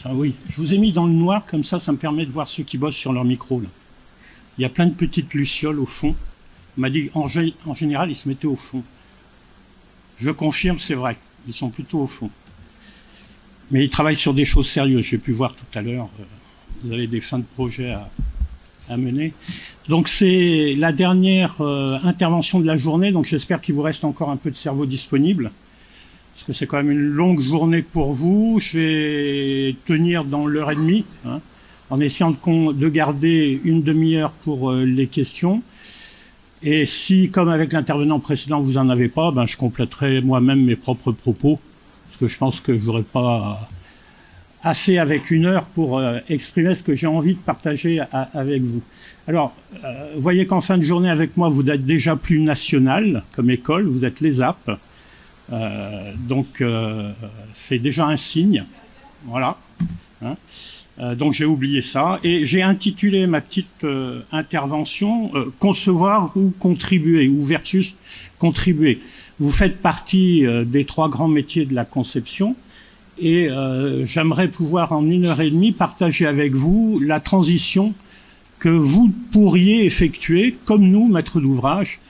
Enfin oui, je vous ai mis dans le noir, comme ça me permet de voir ceux qui bossent sur leur micro, là. Il y a plein de petites lucioles au fond. On m'a dit, en général, ils se mettaient au fond. Je confirme, c'est vrai, ils sont plutôt au fond. Mais ils travaillent sur des choses sérieuses, j'ai pu voir tout à l'heure. Vous avez des fins de projet à mener. Donc c'est la dernière intervention de la journée, donc j'espère qu'il vous reste encore un peu de cerveau disponible, parce que c'est quand même une longue journée pour vous. Je vais tenir dans l'heure et demie, hein, en essayant de garder une demi-heure pour les questions. Et si, comme avec l'intervenant précédent, vous n'en avez pas, ben je compléterai moi-même mes propres propos, parce que je pense que je n'aurai pas assez avec une heure pour exprimer ce que j'ai envie de partager avec vous. Alors, vous voyez qu'en fin de journée avec moi, vous êtes déjà plus national comme école, vous êtes les AP. Donc, c'est déjà un signe. Voilà. Hein. Donc, j'ai oublié ça. Et j'ai intitulé ma petite intervention « Concevoir ou contribuer » ou versus « contribuer ». Vous faites partie des trois grands métiers de la conception. Et j'aimerais pouvoir en 1h30 partager avec vous la transition que vous pourriez effectuer, comme nous, maîtres d'ouvrage,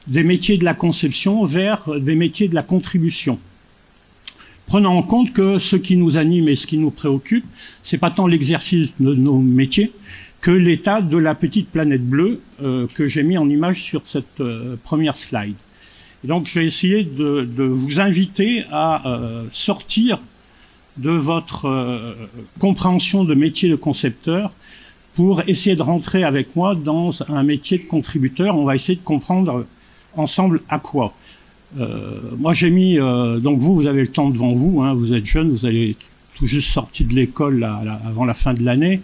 des métiers de la conception vers des métiers de la contribution. Prenant en compte que ce qui nous anime et ce qui nous préoccupe, c'est pas tant l'exercice de nos métiers que l'état de la petite planète bleue que j'ai mis en image sur cette première slide. Et donc j'ai essayé de vous inviter à sortir de votre compréhension de métier de concepteur pour essayer de rentrer avec moi dans un métier de contributeur. On va essayer de comprendre ensemble à quoi. Moi j'ai mis, donc vous avez le temps devant vous, hein, vous êtes jeune, vous allez tout juste sorti de l'école avant la fin de l'année.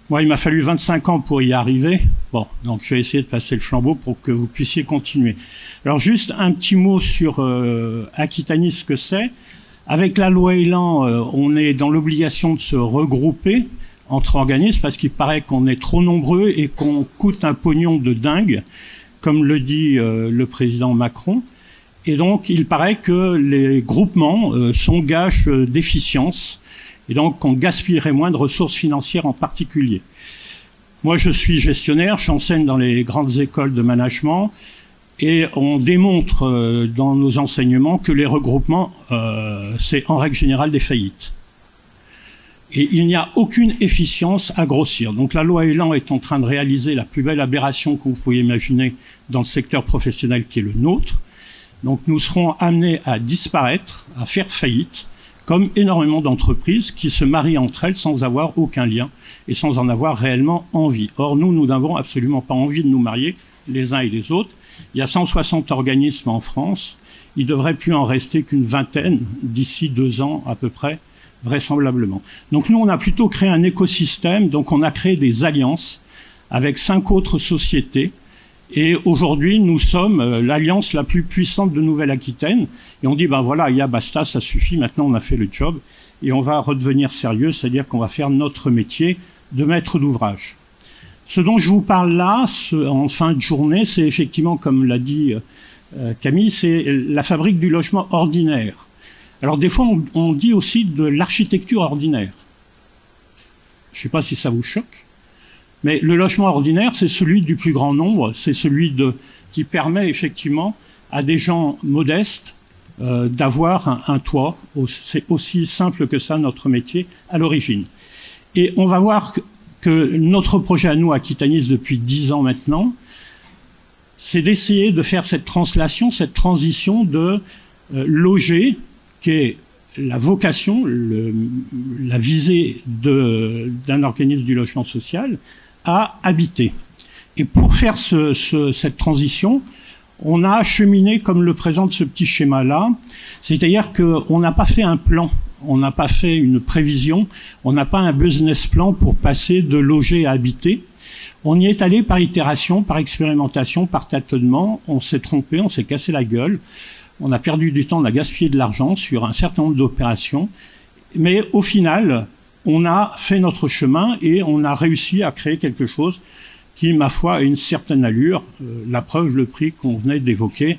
Moi il m'a fallu 25 ans pour y arriver. Bon, donc je vais essayer de passer le flambeau pour que vous puissiez continuer. Alors juste un petit mot sur Aquitanis, ce que c'est. Avec la loi Elan, on est dans l'obligation de se regrouper entre organismes parce qu'il paraît qu'on est trop nombreux et qu'on coûte un pognon de dingue, comme le dit le président Macron. Et donc, il paraît que les groupements sont gages d'efficience et donc qu'on gaspillerait moins de ressources financières en particulier. Moi, je suis gestionnaire, j'enseigne dans les grandes écoles de management. Et on démontre dans nos enseignements que les regroupements, c'est en règle générale des faillites. Et il n'y a aucune efficience à grossir. Donc la loi Elan est en train de réaliser la plus belle aberration que vous pouvez imaginer dans le secteur professionnel qui est le nôtre. Donc nous serons amenés à disparaître, à faire faillite, comme énormément d'entreprises qui se marient entre elles sans avoir aucun lien et sans en avoir réellement envie. Or nous n'avons absolument pas envie de nous marier les uns et les autres. Il y a 160 organismes en France. Il ne devrait plus en rester qu'une vingtaine d'ici 2 ans à peu près, vraisemblablement. Donc nous, on a plutôt créé un écosystème. Donc on a créé des alliances avec 5 autres sociétés. Et aujourd'hui, nous sommes l'alliance la plus puissante de Nouvelle-Aquitaine. Et on dit, ben voilà, il y a basta, ça suffit. Maintenant, on a fait le job. Et on va redevenir sérieux, c'est-à-dire qu'on va faire notre métier de maître d'ouvrage. Ce dont je vous parle là, en fin de journée, c'est effectivement, comme l'a dit Camille, c'est la fabrique du logement ordinaire. Alors des fois, on dit aussi de l'architecture ordinaire. Je ne sais pas si ça vous choque, mais le logement ordinaire, c'est celui du plus grand nombre, c'est celui qui permet effectivement à des gens modestes d'avoir un toit. C'est aussi simple que ça, notre métier, à l'origine. Et on va voir que notre projet à nous, à Aquitanis, depuis 10 ans maintenant, c'est d'essayer de faire cette translation, cette transition de loger, qui est la vocation, la visée d'un organisme du logement social, à habiter. Et pour faire cette transition, on a cheminé comme le présente ce petit schéma-là, c'est-à-dire qu'on n'a pas fait un plan. On n'a pas fait une prévision, on n'a pas un business plan pour passer de loger à habiter. On y est allé par itération, par expérimentation, par tâtonnement. On s'est trompé, on s'est cassé la gueule. On a perdu du temps, on a gaspillé de l'argent sur un certain nombre d'opérations. Mais au final, on a fait notre chemin et on a réussi à créer quelque chose qui, ma foi, a une certaine allure. La preuve, le prix qu'on venait d'évoquer,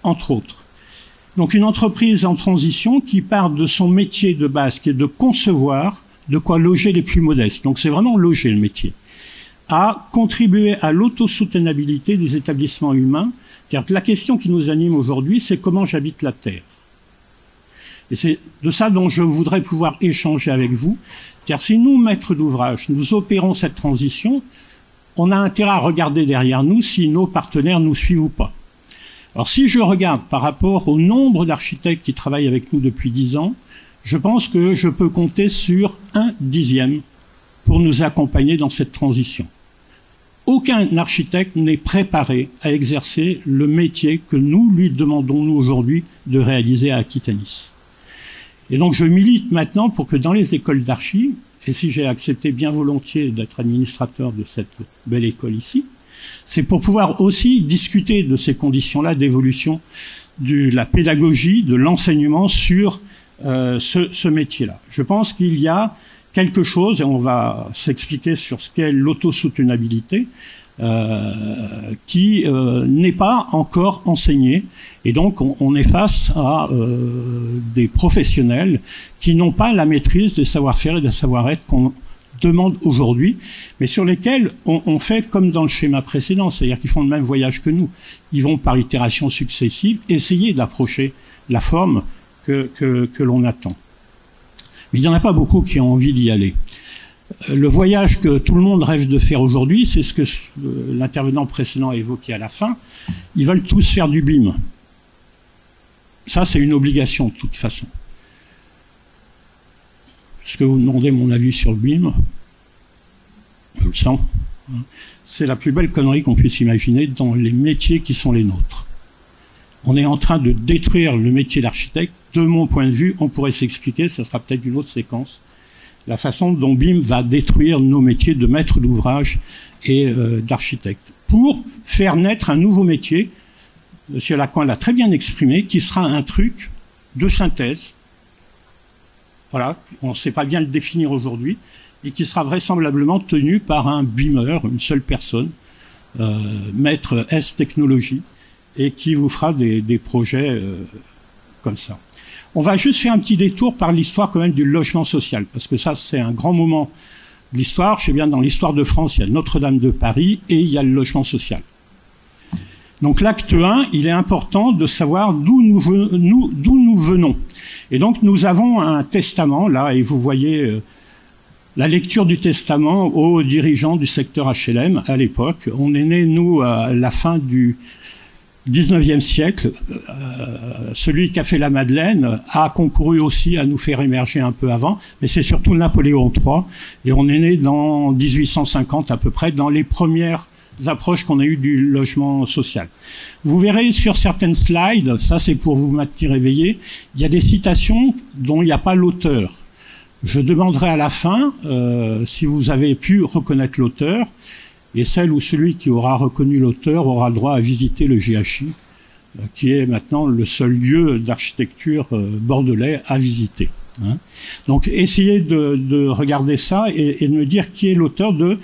entre autres. Donc une entreprise en transition qui part de son métier de base, qui est de concevoir, de quoi loger les plus modestes. Donc c'est vraiment loger le métier. À contribuer à l'autosoutenabilité des établissements humains. C'est-à-dire que la question qui nous anime aujourd'hui, c'est comment j'habite la Terre. Et c'est de ça dont je voudrais pouvoir échanger avec vous. C'est-à-dire si nous, maîtres d'ouvrage, nous opérons cette transition, on a intérêt à regarder derrière nous si nos partenaires nous suivent ou pas. Alors si je regarde par rapport au nombre d'architectes qui travaillent avec nous depuis 10 ans, je pense que je peux compter sur 1/10 pour nous accompagner dans cette transition. Aucun architecte n'est préparé à exercer le métier que nous lui demandons, nous, aujourd'hui, de réaliser à Aquitanis. Et donc, je milite maintenant pour que dans les écoles d'archi, et si j'ai accepté bien volontiers d'être administrateur de cette belle école ici, c'est pour pouvoir aussi discuter de ces conditions-là d'évolution de la pédagogie, de l'enseignement sur ce métier-là. Je pense qu'il y a quelque chose, et on va s'expliquer sur ce qu'est l'autosoutenabilité, qui n'est pas encore enseigné. Et donc, on est face à des professionnels qui n'ont pas la maîtrise des savoir-faire et des savoir-être qu'on demande aujourd'hui, mais sur lesquels on fait comme dans le schéma précédent, c'est-à-dire qu'ils font le même voyage que nous. Ils vont par itérations successives essayer d'approcher la forme que l'on attend. Mais il n'y en a pas beaucoup qui ont envie d'y aller. Le voyage que tout le monde rêve de faire aujourd'hui, c'est ce que l'intervenant précédent a évoqué à la fin. Ils veulent tous faire du BIM. Ça, c'est une obligation de toute façon. Est-ce que vous me demandez mon avis sur le BIM? Je le sens. C'est la plus belle connerie qu'on puisse imaginer dans les métiers qui sont les nôtres. On est en train de détruire le métier d'architecte. De mon point de vue, on pourrait s'expliquer, ce sera peut-être une autre séquence, la façon dont BIM va détruire nos métiers de maître d'ouvrage et d'architecte. Pour faire naître un nouveau métier, M. Lacan l'a très bien exprimé, qui sera un truc de synthèse. Voilà, on ne sait pas bien le définir aujourd'hui, et qui sera vraisemblablement tenu par un BIMeur, une seule personne, maître S technologie, et qui vous fera des projets comme ça. On va juste faire un petit détour par l'histoire quand même du logement social, parce que ça, c'est un grand moment de l'histoire. Je sais bien, dans l'histoire de France, il y a Notre-Dame de Paris et il y a le logement social. Donc l'acte 1, il est important de savoir d'où nous venons. Et donc nous avons un testament, là, et vous voyez la lecture du testament aux dirigeants du secteur HLM à l'époque. On est né, nous, à la fin du 19e siècle. Celui qui a fait la Madeleine a concouru aussi à nous faire émerger un peu avant, mais c'est surtout Napoléon III, et on est né dans 1850 à peu près, dans les premières approches qu'on a eues du logement social. Vous verrez sur certaines slides, ça c'est pour vous maintenir éveillé, il y a des citations dont il n'y a pas l'auteur. Je demanderai à la fin si vous avez pu reconnaître l'auteur, et celle ou celui qui aura reconnu l'auteur aura le droit à visiter le GHI, qui est maintenant le seul lieu d'architecture bordelais à visiter. Hein. Donc essayez de regarder ça et de me dire qui est l'auteur de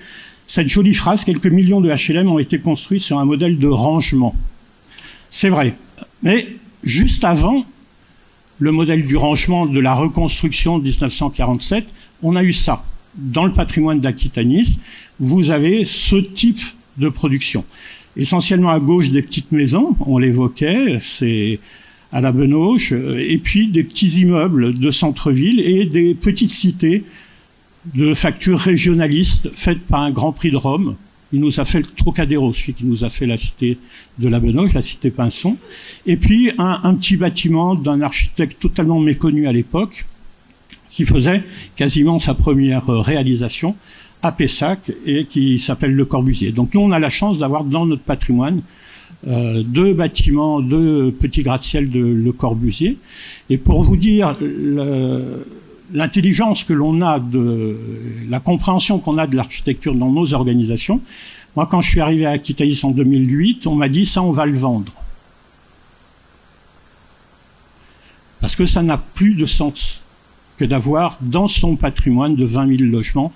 cette jolie phrase « Quelques millions de HLM ont été construits sur un modèle de rangement ». C'est vrai. Mais juste avant le modèle du rangement de la reconstruction de 1947, on a eu ça. Dans le patrimoine d'Aquitanis, vous avez ce type de production. Essentiellement à gauche des petites maisons, on l'évoquait, c'est à la Benauge, et puis des petits immeubles de centre-ville et des petites cités de facture régionaliste faites par un Grand Prix de Rome. Il nous a fait le Trocadéro, celui qui nous a fait la cité de la Benauge, la cité Pinson. Et puis un petit bâtiment d'un architecte totalement méconnu à l'époque, qui faisait quasiment sa première réalisation à Pessac et qui s'appelle Le Corbusier. Donc nous, on a la chance d'avoir dans notre patrimoine deux bâtiments, deux petits gratte-ciel de Le Corbusier. Et pour vous dire l'intelligence que l'on a, la compréhension qu'on a de l'architecture dans nos organisations, moi, quand je suis arrivé à Aquitanis en 2008, on m'a dit « ça, on va le vendre ». Parce que ça n'a plus de sens que d'avoir dans son patrimoine de 20 000 logements,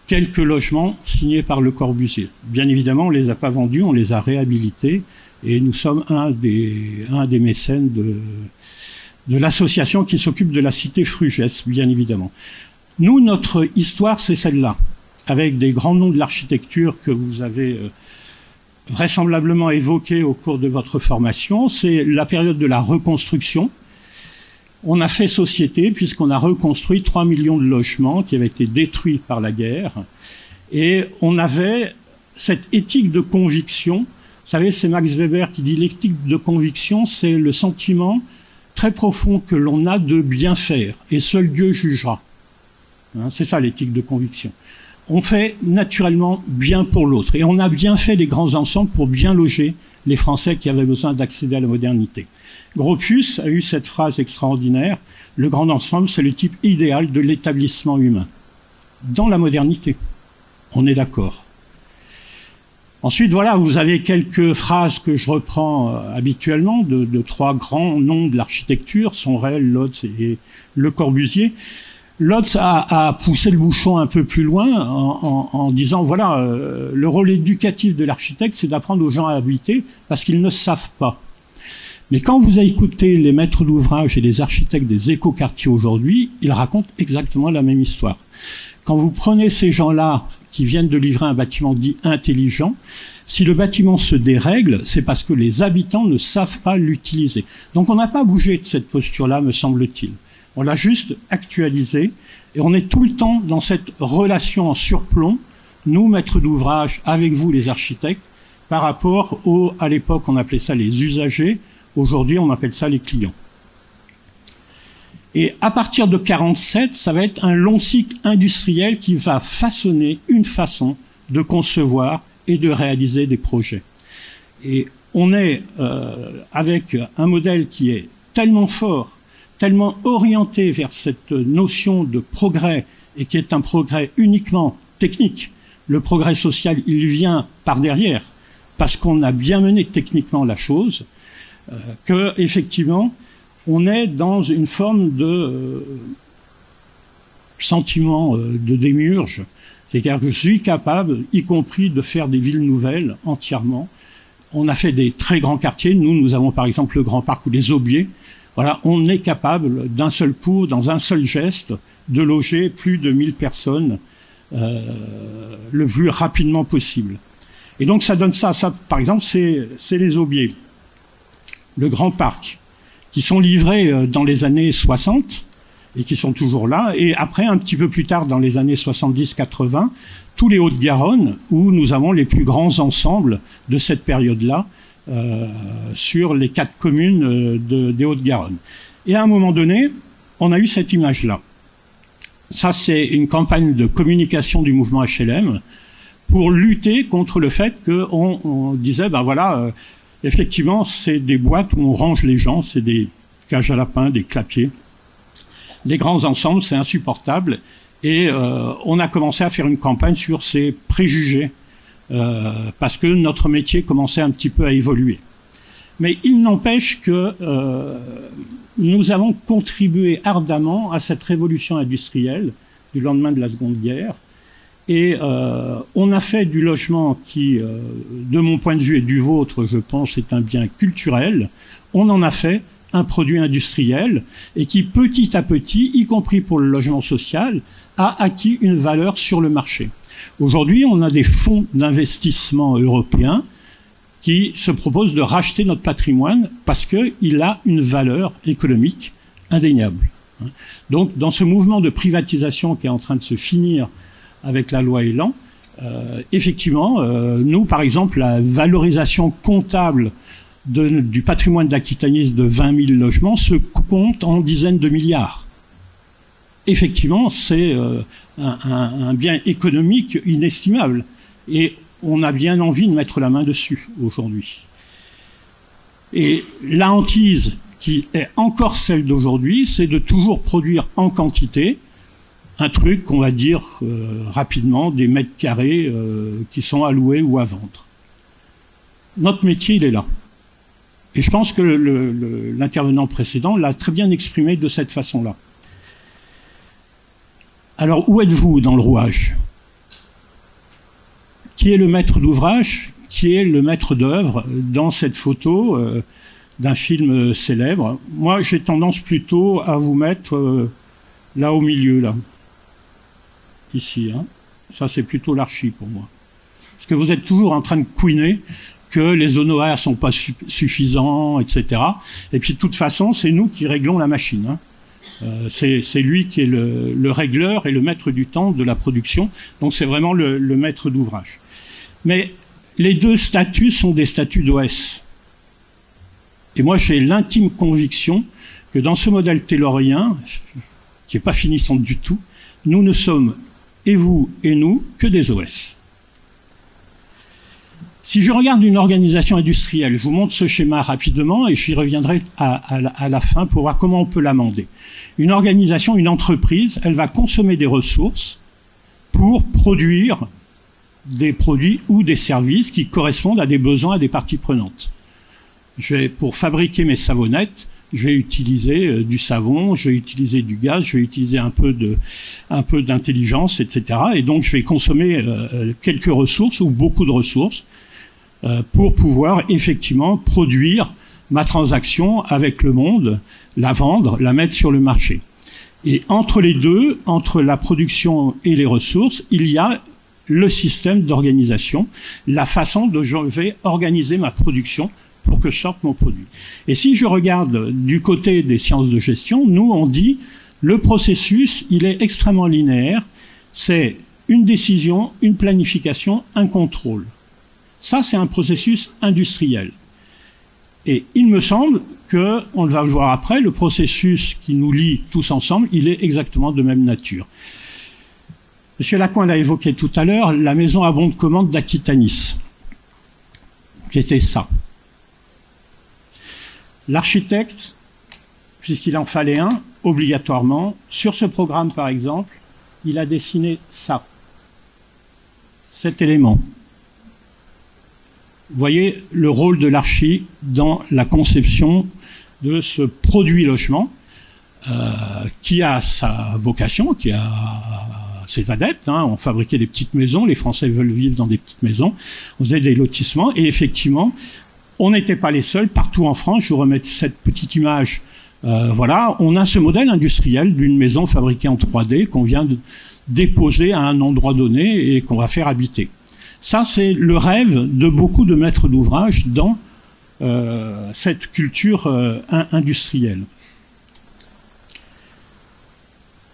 quelques logements signés par Le Corbusier. Bien évidemment, on ne les a pas vendus, on les a réhabilités, et nous sommes un des mécènes de l'association qui s'occupe de la cité Frugès, bien évidemment. Nous, notre histoire, c'est celle-là, avec des grands noms de l'architecture que vous avez vraisemblablement évoqués au cours de votre formation. C'est la période de la reconstruction. On a fait société puisqu'on a reconstruit 3 millions de logements qui avaient été détruits par la guerre. Et on avait cette éthique de conviction. Vous savez, c'est Max Weber qui dit l'éthique de conviction, c'est le sentiment très profond que l'on a de bien faire. Et seul Dieu jugera. Hein, c'est ça l'éthique de conviction. On fait naturellement bien pour l'autre. Et on a bien fait les grands ensembles pour bien loger les Français qui avaient besoin d'accéder à la modernité. Gropius a eu cette phrase extraordinaire, le grand ensemble, c'est le type idéal de l'établissement humain. Dans la modernité, on est d'accord. Ensuite, voilà, vous avez quelques phrases que je reprends habituellement de 3 grands noms de l'architecture, Sonrel, Lotz et Le Corbusier. Lotz a poussé le bouchon un peu plus loin en disant, voilà, le rôle éducatif de l'architecte, c'est d'apprendre aux gens à habiter parce qu'ils ne savent pas. Mais quand vous écoutez les maîtres d'ouvrage et les architectes des écoquartiers aujourd'hui, ils racontent exactement la même histoire. Quand vous prenez ces gens-là qui viennent de livrer un bâtiment dit intelligent, si le bâtiment se dérègle, c'est parce que les habitants ne savent pas l'utiliser. Donc on n'a pas bougé de cette posture-là, me semble-t-il. On l'a juste actualisé et on est tout le temps dans cette relation en surplomb, nous, maîtres d'ouvrage, avec vous, les architectes, par rapport à l'époque, on appelait ça les usagers. Aujourd'hui, on appelle ça les clients. Et à partir de 47, ça va être un long cycle industriel qui va façonner une façon de concevoir et de réaliser des projets. Et on est avec un modèle qui est tellement fort, tellement orienté vers cette notion de progrès et qui est un progrès uniquement technique. Le progrès social, il vient par derrière parce qu'on a bien mené techniquement la chose. Que effectivement, on est dans une forme de sentiment de démiurge. C'est-à-dire que je suis capable, y compris, de faire des villes nouvelles entièrement. On a fait des très grands quartiers. Nous avons par exemple le Grand Parc ou les Aubiers. Voilà, on est capable d'un seul coup, dans un seul geste, de loger plus de 1000 personnes le plus rapidement possible. Et donc ça donne ça. Ça, par exemple, c'est les Aubiers. Le Grand Parc, qui sont livrés dans les années 60 et qui sont toujours là. Et après, un petit peu plus tard, dans les années 70-80, tous les Hauts-de-Garonne, où nous avons les plus grands ensembles de cette période-là sur les 4 communes des Hauts-de-Garonne. Et à un moment donné, on a eu cette image-là. Ça, c'est une campagne de communication du mouvement HLM pour lutter contre le fait qu'on disait, ben voilà... effectivement, c'est des boîtes où on range les gens, c'est des cages à lapins, des clapiers. Les grands ensembles, c'est insupportable. Et on a commencé à faire une campagne sur ces préjugés, parce que notre métier commençait un petit peu à évoluer. Mais il n'empêche que nous avons contribué ardemment à cette révolution industrielle du lendemain de la Seconde Guerre. Et on a fait du logement qui, de mon point de vue et du vôtre, je pense, est un bien culturel. On en a fait un produit industriel et qui, petit à petit, y compris pour le logement social, a acquis une valeur sur le marché. Aujourd'hui, on a des fonds d'investissement européens qui se proposent de racheter notre patrimoine parce qu'il a une valeur économique indéniable. Donc, dans ce mouvement de privatisation qui est en train de se finir avec la loi Elan, effectivement, nous, par exemple, la valorisation comptable du patrimoine d'Aquitanis de 20 000 logements se compte en dizaines de milliards. Effectivement, c'est un bien économique inestimable. Et on a bien envie de mettre la main dessus aujourd'hui. Et la hantise qui est encore celle d'aujourd'hui, c'est de toujours produire en quantité un truc, on va dire rapidement, des mètres carrés qui sont à louer ou à vendre. Notre métier, il est là. Et je pense que l'intervenant précédent l'a très bien exprimé de cette façon-là. Alors, où êtes-vous dans le rouage? Qui est le maître d'ouvrage? Qui est le maître d'œuvre dans cette photo d'un film célèbre? Moi, j'ai tendance plutôt à vous mettre là au milieu, là. ici. Hein. Ça, c'est plutôt l'archi pour moi. Parce que vous êtes toujours en train de couiner que les honoraires sont pas suffisants, etc. Et puis, de toute façon, c'est nous qui réglons la machine. Hein. C'est lui qui est le régleur et le maître du temps de la production. Donc, c'est vraiment le maître d'ouvrage. Mais les deux statuts sont des statuts d'OS. Et moi, j'ai l'intime conviction que dans ce modèle taylorien, qui n'est pas finissant du tout, nous ne sommes, et vous et nous, que des OS. Si je regarde une organisation industrielle, je vous montre ce schéma rapidement et j'y reviendrai à la fin pour voir comment on peut l'amender. Une organisation, une entreprise, elle va consommer des ressources pour produire des produits ou des services qui correspondent à des besoins, à des parties prenantes. Pour fabriquer mes savonnettes, je vais utiliser du savon, je vais utiliser du gaz, je vais utiliser un peu d'intelligence, etc. Et donc, je vais consommer quelques ressources ou beaucoup de ressources pour pouvoir effectivement produire ma transaction avec le monde, la vendre, la mettre sur le marché. Et entre les deux, entre la production et les ressources, il y a le système d'organisation, la façon dont je vais organiser ma production pour que sorte mon produit. Et si je regarde du côté des sciences de gestion, nous on dit le processus, il est extrêmement linéaire, c'est une décision, une planification, un contrôle. Ça, c'est un processus industriel. Et il me semble que, on va le voir après, le processus qui nous lie tous ensemble, il est exactement de même nature. Monsieur Lacoin l'a évoqué tout à l'heure, la maison à bon de commande d'Aquitanis. C'était ça. L'architecte, puisqu'il en fallait un, obligatoirement, sur ce programme par exemple, il a dessiné ça. Cet élément. Vous voyez le rôle de l'archi dans la conception de ce produit logement qui a sa vocation, qui a ses adeptes. Hein. On fabriquait des petites maisons, les Français veulent vivre dans des petites maisons, on faisait des lotissements et effectivement, on n'était pas les seuls. Partout en France, je vous remets cette petite image, voilà, on a ce modèle industriel d'une maison fabriquée en 3D qu'on vient de déposer à un endroit donné et qu'on va faire habiter. Ça, c'est le rêve de beaucoup de maîtres d'ouvrage dans cette culture industrielle.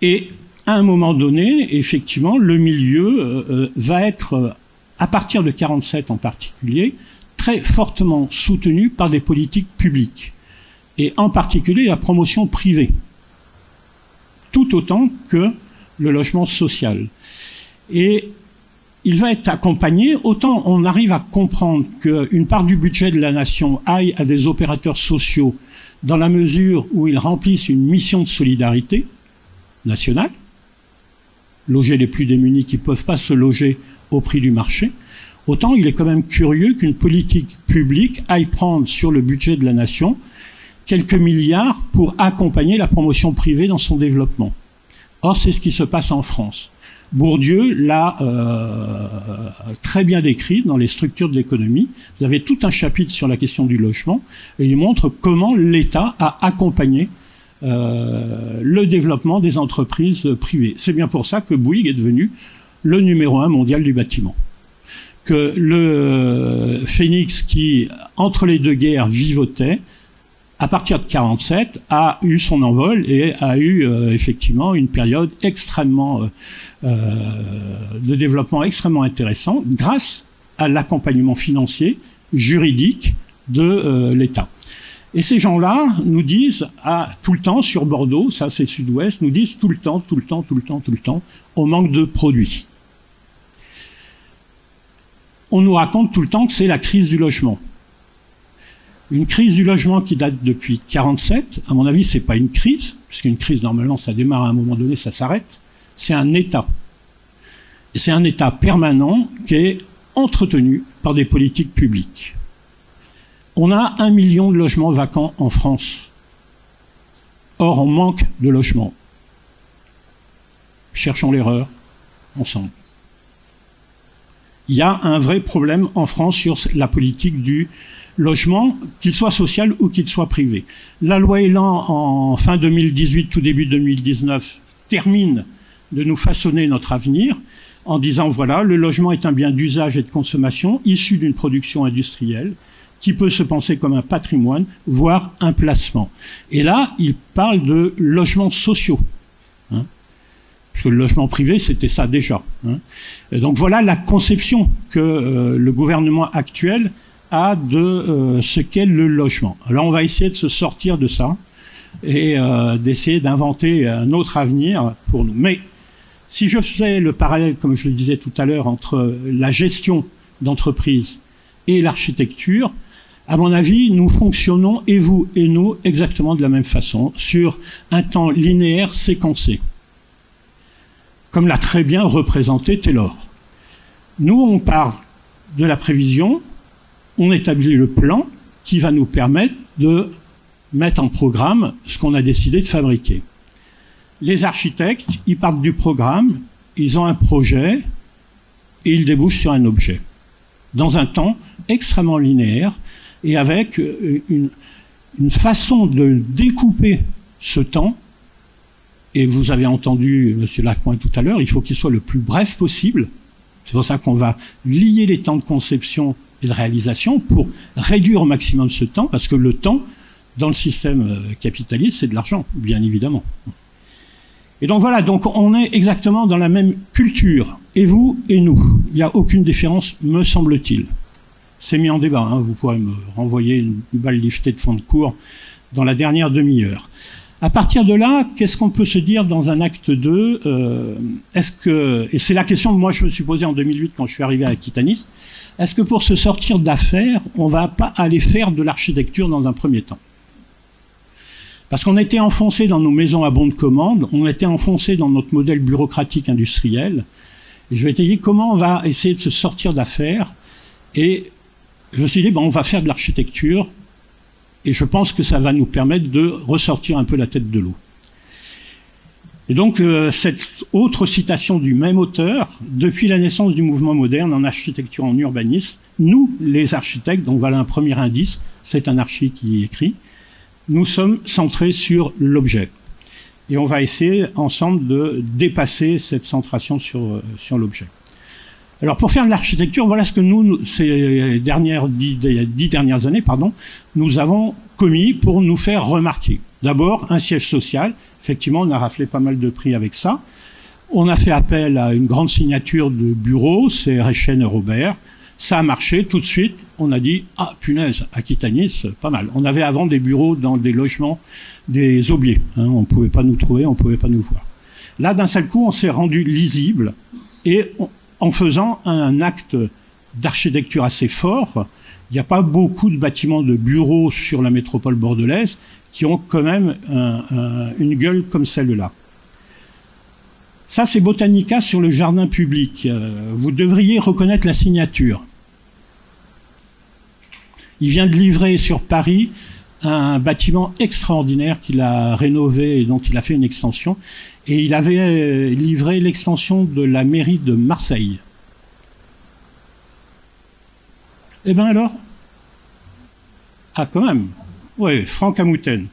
Et à un moment donné, effectivement, le milieu va être, à partir de 47 en particulier, très fortement soutenu par des politiques publiques, et en particulier la promotion privée, tout autant que le logement social. Et il va être accompagné, autant on arrive à comprendre qu'une part du budget de la nation aille à des opérateurs sociaux dans la mesure où ils remplissent une mission de solidarité nationale, loger les plus démunis qui ne peuvent pas se loger au prix du marché, autant il est quand même curieux qu'une politique publique aille prendre sur le budget de la nation quelques milliards pour accompagner la promotion privée dans son développement. Or, c'est ce qui se passe en France. Bourdieu l'a très bien décrit dans les structures de l'économie. Vous avez tout un chapitre sur la question du logement et il montre comment l'État a accompagné le développement des entreprises privées. C'est bien pour ça que Bouygues est devenu le numéro 1 mondial du bâtiment. Que le Phoenix qui, entre les deux guerres, vivotait, à partir de 1947, a eu son envol et a eu effectivement une période extrêmement de développement extrêmement intéressant grâce à l'accompagnement financier, juridique de l'État. Et ces gens-là nous disent tout le temps sur Bordeaux, ça c'est Sud-Ouest, nous disent tout le temps, on manque de produits. On nous raconte tout le temps que c'est la crise du logement. Une crise du logement qui date depuis 1947, à mon avis, c'est pas une crise, puisqu'une crise, normalement, ça démarre à un moment donné, ça s'arrête. C'est un état. Et c'est un état permanent qui est entretenu par des politiques publiques. On a 1 million de logements vacants en France. Or, on manque de logements. Cherchons l'erreur ensemble. Il y a un vrai problème en France sur la politique du logement, qu'il soit social ou qu'il soit privé. La loi Elan, en fin 2018, tout début 2019, termine de nous façonner notre avenir en disant, voilà, le logement est un bien d'usage et de consommation issu d'une production industrielle qui peut se penser comme un patrimoine, voire un placement. Et là, il parle de logements sociaux. Hein, parce que le logement privé, c'était ça déjà. Hein. Et donc voilà la conception que le gouvernement actuel a de ce qu'est le logement. Alors on va essayer de se sortir de ça et d'essayer d'inventer un autre avenir pour nous. Mais si je faisais le parallèle, comme je le disais tout à l'heure, entre la gestion d'entreprise et l'architecture, à mon avis, nous fonctionnons, et vous et nous, exactement de la même façon, sur un temps linéaire séquencé, comme l'a très bien représenté Taylor. Nous, on part de la prévision, on établit le plan qui va nous permettre de mettre en programme ce qu'on a décidé de fabriquer. Les architectes, ils partent du programme, ils ont un projet et ils débouchent sur un objet. Dans un temps extrêmement linéaire et avec une façon de découper ce temps. Et vous avez entendu M. Lacroix tout à l'heure, il faut qu'il soit le plus bref possible. C'est pour ça qu'on va lier les temps de conception et de réalisation pour réduire au maximum ce temps, parce que le temps, dans le système capitaliste, c'est de l'argent, bien évidemment. Et donc voilà, donc on est exactement dans la même culture, et vous et nous. Il n'y a aucune différence, me semble-t-il. C'est mis en débat, hein, vous pourrez me renvoyer une balle liftée de fond de cours dans la dernière demi-heure. À partir de là, qu'est-ce qu'on peut se dire dans un acte 2 et c'est la question que moi je me suis posée en 2008 quand je suis arrivé à Aquitanis, est-ce que pour se sortir d'affaires, on ne va pas aller faire de l'architecture dans un premier temps? Parce qu'on était enfoncé dans nos maisons à bon de commande, on était enfoncé dans notre modèle bureaucratique industriel, et je m'étais dit comment on va essayer de se sortir d'affaires, et je me suis dit, on va faire de l'architecture, et je pense que ça va nous permettre de ressortir un peu la tête de l'eau. Et donc, cette autre citation du même auteur, depuis la naissance du mouvement moderne en architecture en urbanisme, nous, les architectes, donc voilà un premier indice, c'est un archi qui écrit, nous sommes centrés sur l'objet. Et on va essayer ensemble de dépasser cette centration sur l'objet. Alors pour faire de l'architecture, voilà ce que nous, ces dix dernières années, nous avons commis pour nous faire remarquer. D'abord, un siège social. Effectivement, on a raflé pas mal de prix avec ça. On a fait appel à une grande signature de bureaux, c'est Rechen et Robert. Ça a marché tout de suite. On a dit, ah punaise, Aquitanis, pas mal. On avait avant des bureaux dans des logements, des aubiers. Hein, on ne pouvait pas nous trouver, on ne pouvait pas nous voir. Là, d'un seul coup, on s'est rendu lisible et en faisant un acte d'architecture assez fort, il n'y a pas beaucoup de bâtiments de bureaux sur la métropole bordelaise qui ont quand même une gueule comme celle-là. Ça, c'est Botanica sur le jardin public. Vous devriez reconnaître la signature. Il vient de livrer sur Paris un bâtiment extraordinaire qu'il a rénové et dont il a fait une extension. Et il avait livré l'extension de la mairie de Marseille. Eh bien alors? Ah, quand même. Oui, Franck Amouten.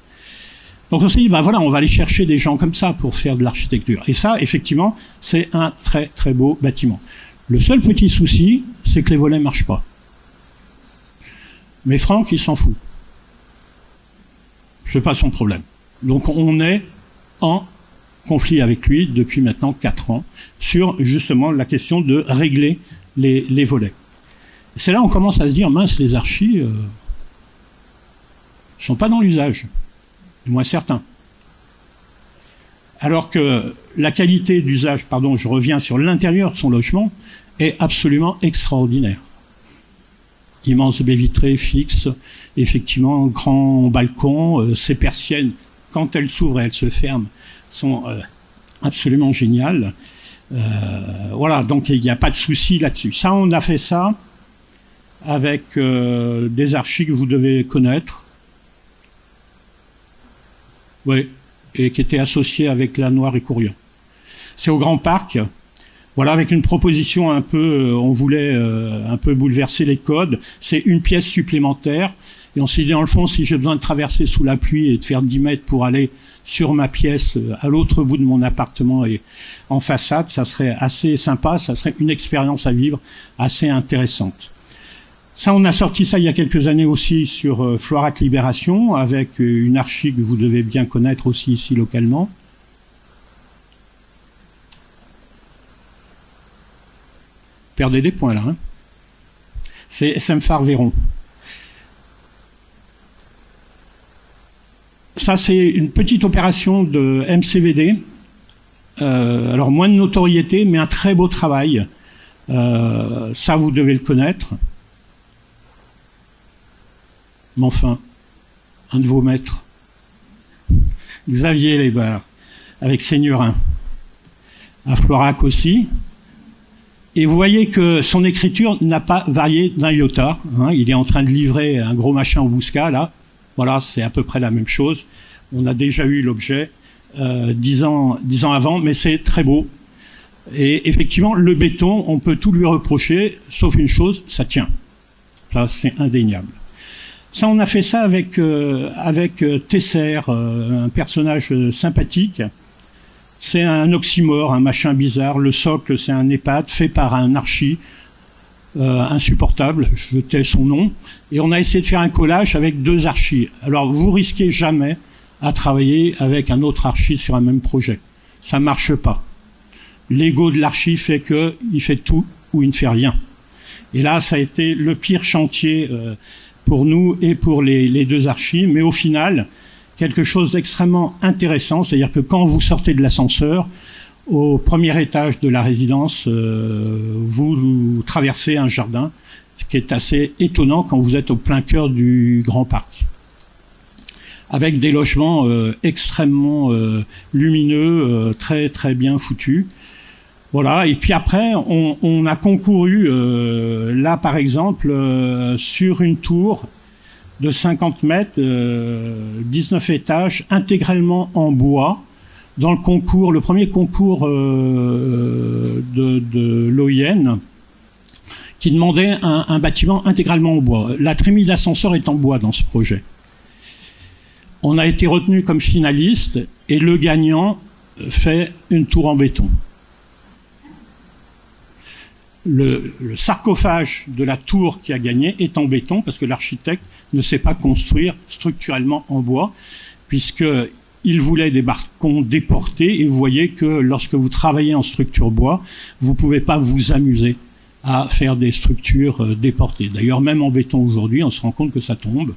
Donc on s'est dit, voilà, on va aller chercher des gens comme ça pour faire de l'architecture. Et ça, effectivement, c'est un très très beau bâtiment. Le seul petit souci, c'est que les volets ne marchent pas. Mais Franck, il s'en fout. C'est pas son problème. Donc on est en conflit avec lui depuis maintenant 4 ans sur justement la question de régler les volets. C'est là où on commence à se dire, mince, les archis ne sont pas dans l'usage, du moins certains. Alors que la qualité d'usage, je reviens sur l'intérieur de son logement, est absolument extraordinaire. Immense baie vitrée fixe, effectivement, grand balcon, ces persiennes, quand elles s'ouvrent et elles se ferment, sont absolument géniales. Voilà, donc il n'y a pas de souci là-dessus. Ça, on a fait ça avec des archis que vous devez connaître. Oui, et qui étaient associés avec la Noire et Courrier. C'est au Grand Parc. Voilà, avec une proposition un peu, on voulait un peu bouleverser les codes. C'est une pièce supplémentaire Et on s'est dit, dans le fond, si j'ai besoin de traverser sous la pluie et de faire 10 mètres pour aller sur ma pièce à l'autre bout de mon appartement et en façade, ça serait assez sympa, ça serait une expérience à vivre assez intéressante. Ça, on a sorti ça il y a quelques années aussi sur Florac Libération, avec une archi que vous devez bien connaître aussi ici localement. Perdez des points là, hein. C'est Semphar Véron. Ça, c'est une petite opération de MCVD. Alors, moins de notoriété, mais un très beau travail. Ça, vous devez le connaître. Mais enfin, un de vos maîtres, Xavier Lébar, avec Seigneurins, à Florac aussi. Et vous voyez que son écriture n'a pas varié d'un iota. Hein. Il est en train de livrer un gros machin au Bouscat, là. Voilà, c'est à peu près la même chose. On a déjà eu l'objet 10 ans avant, mais c'est très beau. Et effectivement, le béton, on peut tout lui reprocher, sauf une chose, ça tient. Ça, c'est indéniable. Ça, on a fait ça avec Tesser, un personnage sympathique. C'est un oxymore, un machin bizarre. Le socle, c'est un EHPAD fait par un archi insupportable, je tais son nom. Et on a essayé de faire un collage avec 2 archis. Alors, vous risquez jamais à travailler avec un autre archi sur un même projet. Ça marche pas. L'ego de l'archi fait qu'il fait tout ou il ne fait rien. Et là, ça a été le pire chantier pour nous et pour les 2 archis. Mais au final, quelque chose d'extrêmement intéressant, c'est-à-dire que quand vous sortez de l'ascenseur, au premier étage de la résidence, vous traversez un jardin, ce qui est assez étonnant quand vous êtes au plein cœur du Grand Parc, avec des logements extrêmement lumineux, très très bien foutus. Voilà. Et puis après, on a concouru, là par exemple, sur une tour de 50 mètres, 19 étages, intégralement en bois, dans le concours, le premier concours de l'OIN, qui demandait un bâtiment intégralement en bois. La trémie d'ascenseur est en bois dans ce projet. On a été retenu comme finaliste et le gagnant fait une tour en béton. Le sarcophage de la tour qui a gagné est en béton parce que l'architecte ne sait pas construire structurellement en bois, puisqu'il voulait des balcons déportés, et vous voyez que lorsque vous travaillez en structure bois, vous ne pouvez pas vous amuser à faire des structures déportées. D'ailleurs, même en béton aujourd'hui, on se rend compte que ça tombe.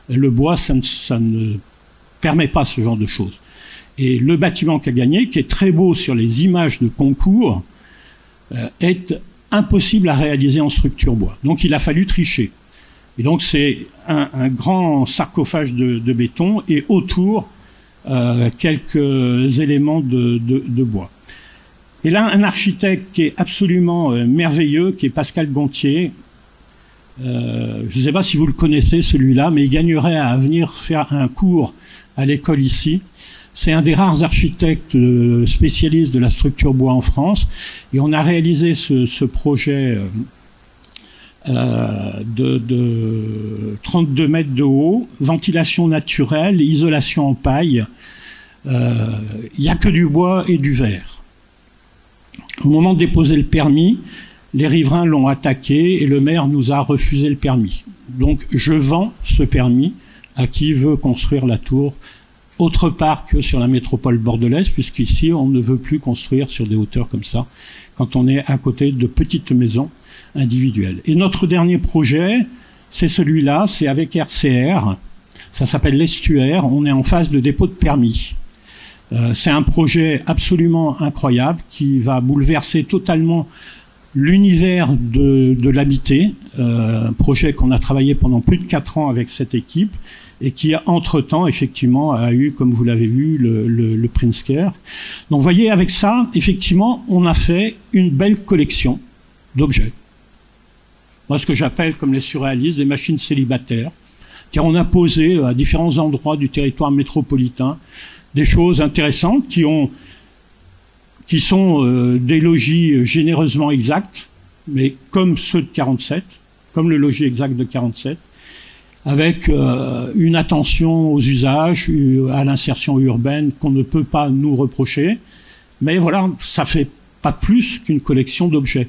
Le bois, ça ne permet pas ce genre de choses. Et le bâtiment qui a gagné, qui est très beau sur les images de concours, est impossible à réaliser en structure bois. Donc il a fallu tricher. Et donc c'est un grand sarcophage de béton et autour quelques éléments de bois. Et là, un architecte qui est absolument merveilleux, qui est Pascal Gontier. Je ne sais pas si vous le connaissez, celui-là, mais il gagnerait à venir faire un cours à l'école ici. C'est un des rares architectes spécialistes de la structure bois en France. Et on a réalisé ce projet de 32 mètres de haut, ventilation naturelle, isolation en paille. Il n'y a que du bois et du verre. Au moment de déposer le permis, les riverains l'ont attaqué et le maire nous a refusé le permis. Donc je vends ce permis à qui veut construire la tour autre part que sur la métropole bordelaise, puisqu'ici, on ne veut plus construire sur des hauteurs comme ça, quand on est à côté de petites maisons individuelles. Et notre dernier projet, c'est celui-là, c'est avec RCR, ça s'appelle l'Estuaire, on est en phase de dépôt de permis. C'est un projet absolument incroyable qui va bouleverser totalement l'univers de l'habité, un projet qu'on a travaillé pendant plus de 4 ans avec cette équipe, et qui, entre-temps, effectivement, a eu, comme vous l'avez vu, le Pritzker. Donc, vous voyez, avec ça, effectivement, on a fait une belle collection d'objets. Moi, ce que j'appelle, comme les surréalistes, des machines célibataires. Car on a posé à différents endroits du territoire métropolitain des choses intéressantes qui sont des logis généreusement exacts, mais comme ceux de 47, comme le logis exact de 47, avec une attention aux usages, à l'insertion urbaine qu'on ne peut pas nous reprocher. Mais voilà, ça fait pas plus qu'une collection d'objets.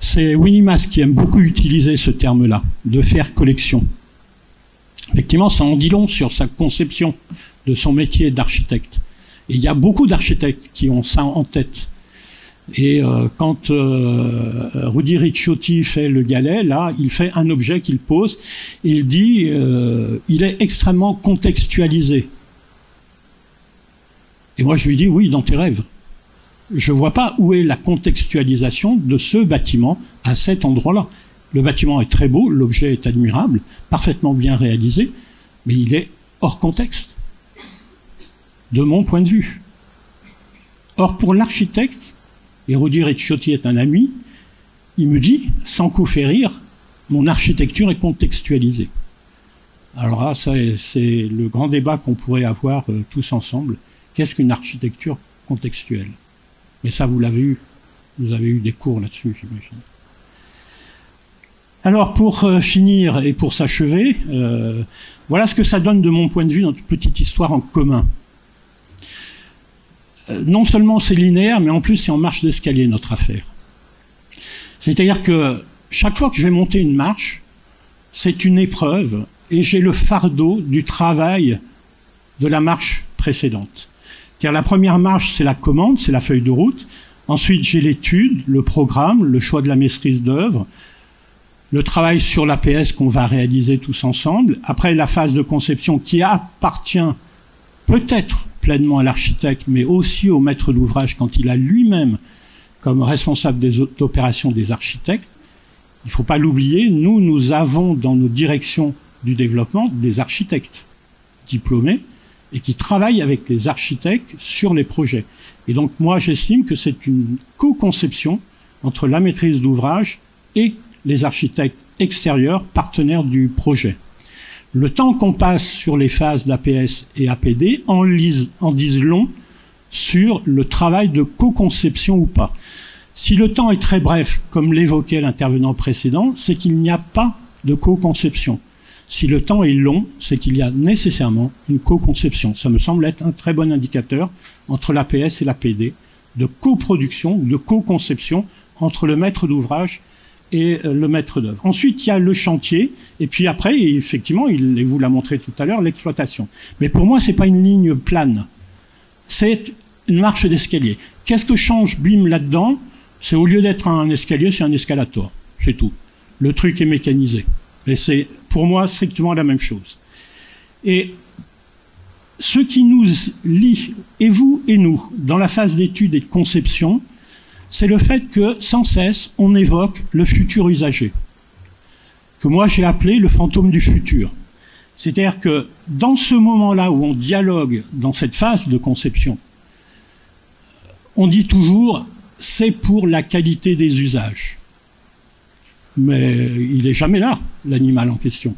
C'est Winnie Mas qui aime beaucoup utiliser ce terme-là, de faire collection. Effectivement, ça en dit long sur sa conception de son métier d'architecte. Et il y a beaucoup d'architectes qui ont ça en tête. Et quand Rudy Ricciotti fait le galet, là, il fait un objet qu'il pose, et il dit il est extrêmement contextualisé. Et moi, je lui dis oui, dans tes rêves. Je ne vois pas où est la contextualisation de ce bâtiment à cet endroit-là. Le bâtiment est très beau, l'objet est admirable, parfaitement bien réalisé, mais il est hors contexte, de mon point de vue. Or, pour l'architecte, et Rudy Ricciotti est un ami, il me dit, sans coup fait rire, mon architecture est contextualisée. Alors là, c'est le grand débat qu'on pourrait avoir tous ensemble. Qu'est-ce qu'une architecture contextuelle? Mais ça, vous l'avez eu. Vous avez eu des cours là-dessus, j'imagine. Alors, pour finir et pour s'achever, voilà ce que ça donne de mon point de vue, notre petite histoire en commun. Non seulement c'est linéaire, mais en plus c'est en marche d'escalier, notre affaire. C'est-à-dire que chaque fois que je vais monter une marche, c'est une épreuve, et j'ai le fardeau du travail de la marche précédente. C'est-à-dire la première marche, c'est la commande, c'est la feuille de route. Ensuite, j'ai l'étude, le programme, le choix de la maîtrise d'œuvre, le travail sur l'APS qu'on va réaliser tous ensemble. Après, la phase de conception qui appartient peut-être pleinement à l'architecte, mais aussi au maître d'ouvrage quand il a lui-même comme responsable des opérations des architectes. Il ne faut pas l'oublier, nous avons dans nos directions du développement des architectes diplômés et qui travaillent avec les architectes sur les projets. Et donc moi j'estime que c'est une co-conception entre la maîtrise d'ouvrage et les architectes extérieurs partenaires du projet. Le temps qu'on passe sur les phases d'APS et APD en disent long sur le travail de co-conception ou pas. Si le temps est très bref, comme l'évoquait l'intervenant précédent, c'est qu'il n'y a pas de co-conception. Si le temps est long, c'est qu'il y a nécessairement une co-conception. Ça me semble être un très bon indicateur entre l'APS et l'APD, de coproduction, de co-conception entre le maître d'ouvrage et le maître d'œuvre. Ensuite, il y a le chantier, et puis après, effectivement, il vous l'a montré tout à l'heure, l'exploitation. Mais pour moi, c'est pas une ligne plane. C'est une marche d'escalier. Qu'est-ce que change BIM là-dedans? C'est au lieu d'être un escalier, c'est un escalator. C'est tout. Le truc est mécanisé. Et c'est, pour moi, strictement la même chose. Et ce qui nous lie, et vous et nous, dans la phase d'étude et de conception, c'est le fait que, sans cesse, on évoque le futur usager, que moi j'ai appelé le fantôme du futur. C'est-à-dire que, dans ce moment-là où on dialogue dans cette phase de conception, on dit toujours « c'est pour la qualité des usages ». Mais il n'est jamais là, l'animal en question.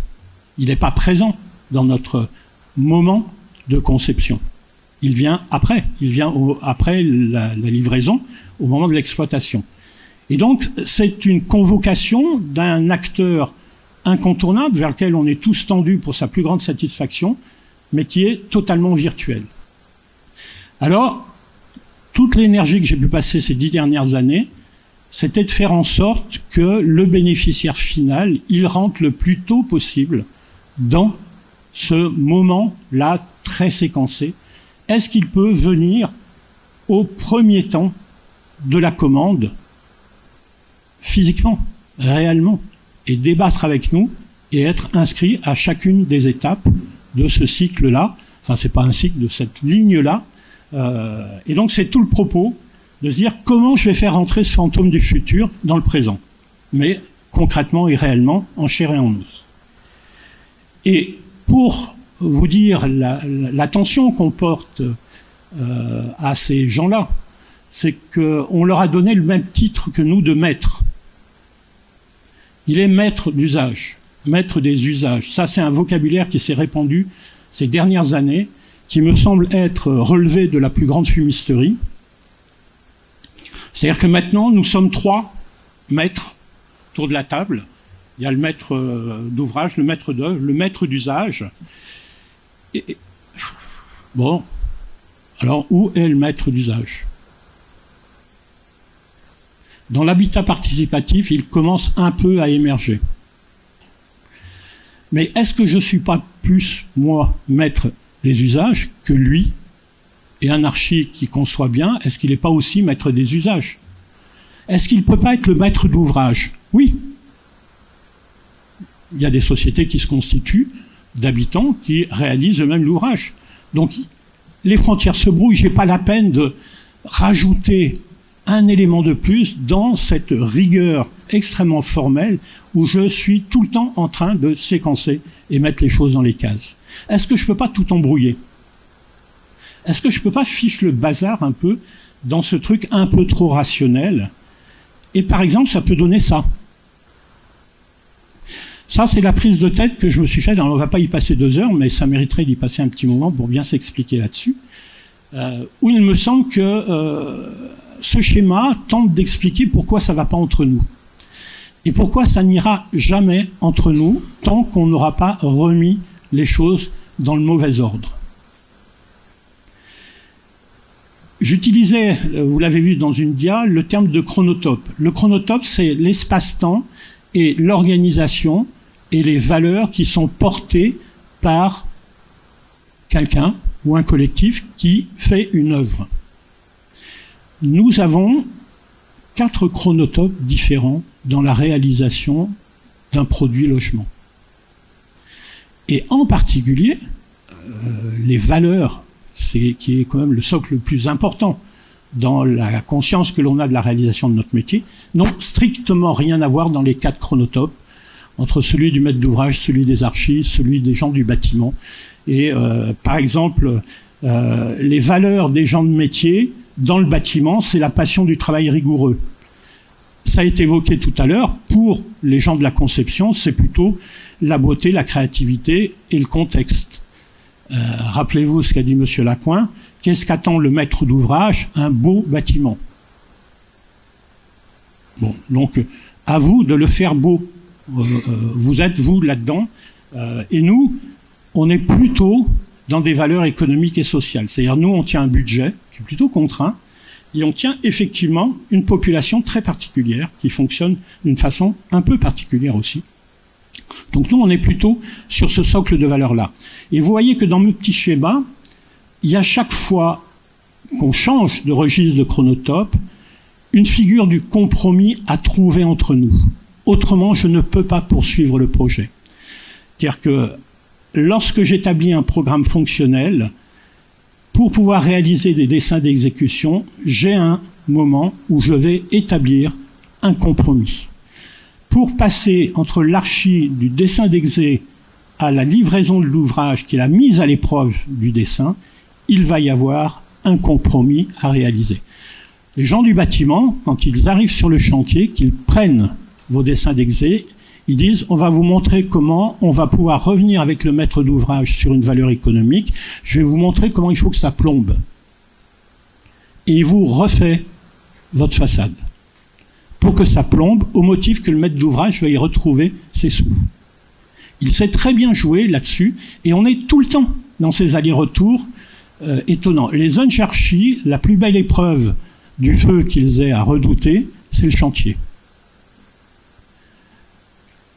Il n'est pas présent dans notre moment de conception. Il vient après, après la livraison, au moment de l'exploitation. Et donc, c'est une convocation d'un acteur incontournable vers lequel on est tous tendus pour sa plus grande satisfaction, mais qui est totalement virtuel. Alors, toute l'énergie que j'ai pu passer ces 10 dernières années, c'était de faire en sorte que le bénéficiaire final, il rentre le plus tôt possible dans ce moment-là très séquencé. Est-ce qu'il peut venir au premier temps de la commande, physiquement, réellement, et débattre avec nous et être inscrit à chacune des étapes de ce cycle-là, enfin c'est pas un cycle, de cette ligne-là, et donc c'est tout le propos de se dire comment je vais faire rentrer ce fantôme du futur dans le présent, mais concrètement et réellement, en chair et en os. Et pour vous dire l'attention qu'on porte à ces gens-là, c'est qu'on leur a donné le même titre que nous de maître. Il est maître d'usage, maître des usages. Ça, c'est un vocabulaire qui s'est répandu ces dernières années, qui me semble être relevé de la plus grande fumisterie. C'est-à-dire que maintenant, nous sommes 3 maîtres autour de la table, Il y a le maître d'ouvrage, le maître d'œuvre, le maître d'usage. Bon, alors où est le maître d'usage? Dans l'habitat participatif, il commence un peu à émerger. Mais est-ce que je ne suis pas plus, moi, maître des usages que lui? Et un archi qui conçoit bien, est-ce qu'il n'est pas aussi maître des usages? Est-ce qu'il ne peut pas être le maître d'ouvrage? Oui. Il y a des sociétés qui se constituent d'habitants qui réalisent eux-mêmes l'ouvrage. Donc, les frontières se brouillent. Je n'ai pas la peine de rajouter un élément de plus dans cette rigueur extrêmement formelle où je suis tout le temps en train de séquencer et mettre les choses dans les cases. Est-ce que je ne peux pas tout embrouiller? Est-ce que je ne peux pas ficher le bazar un peu dans ce truc un peu trop rationnel? Et par exemple, ça peut donner ça. Ça, c'est la prise de tête que je me suis faite. Alors, on ne va pas y passer 2 heures, mais ça mériterait d'y passer un petit moment pour bien s'expliquer là-dessus. Où il me semble que ce schéma tente d'expliquer pourquoi ça ne va pas entre nous. Et pourquoi ça n'ira jamais entre nous tant qu'on n'aura pas remis les choses dans le mauvais ordre. J'utilisais, vous l'avez vu dans une dia, le terme de chronotope. Le chronotope, c'est l'espace-temps et l'organisation et les valeurs qui sont portées par quelqu'un ou un collectif qui fait une œuvre. Nous avons 4 chronotopes différents dans la réalisation d'un produit logement. Et en particulier, les valeurs, qui est quand même le socle le plus important dans la conscience que l'on a de la réalisation de notre métier, n'ont strictement rien à voir dans les 4 chronotopes, entre celui du maître d'ouvrage, celui des archives, celui des gens du bâtiment. Et par exemple, les valeurs des gens de métier dans le bâtiment, c'est la passion du travail rigoureux. Ça a été évoqué tout à l'heure, pour les gens de la conception, c'est plutôt la beauté, la créativité et le contexte. Rappelez-vous ce qu'a dit M. Lacoin, qu'est-ce qu'attend le maître d'ouvrage? Un beau bâtiment. Bon, donc, à vous de le faire beau. Vous êtes, vous, là-dedans. Et nous, on est plutôt dans des valeurs économiques et sociales. C'est-à-dire, nous, on tient un budget qui est plutôt contraint, et on tient effectivement une population très particulière, qui fonctionne d'une façon un peu particulière aussi. Donc nous, on est plutôt sur ce socle de valeurs-là. Et vous voyez que dans mes petits schémas, il y a chaque fois qu'on change de registre de chronotope, une figure du compromis à trouver entre nous. Autrement, je ne peux pas poursuivre le projet. C'est-à-dire que lorsque j'établis un programme fonctionnel, pour pouvoir réaliser des dessins d'exécution, j'ai un moment où je vais établir un compromis. Pour passer entre l'archi du dessin d'exé à la livraison de l'ouvrage, qui est la mise à l'épreuve du dessin, il va y avoir un compromis à réaliser. Les gens du bâtiment, quand ils arrivent sur le chantier, qu'ils prennent vos dessins d'exé, ils disent « on va vous montrer comment on va pouvoir revenir avec le maître d'ouvrage sur une valeur économique, je vais vous montrer comment il faut que ça plombe. » Et il vous refait votre façade pour que ça plombe, au motif que le maître d'ouvrage va y retrouver ses sous. Il sait très bien jouer là-dessus, et on est tout le temps dans ces allers-retours étonnants. Les Uncharchi, la plus belle épreuve du feu qu'ils aient à redouter, c'est le chantier.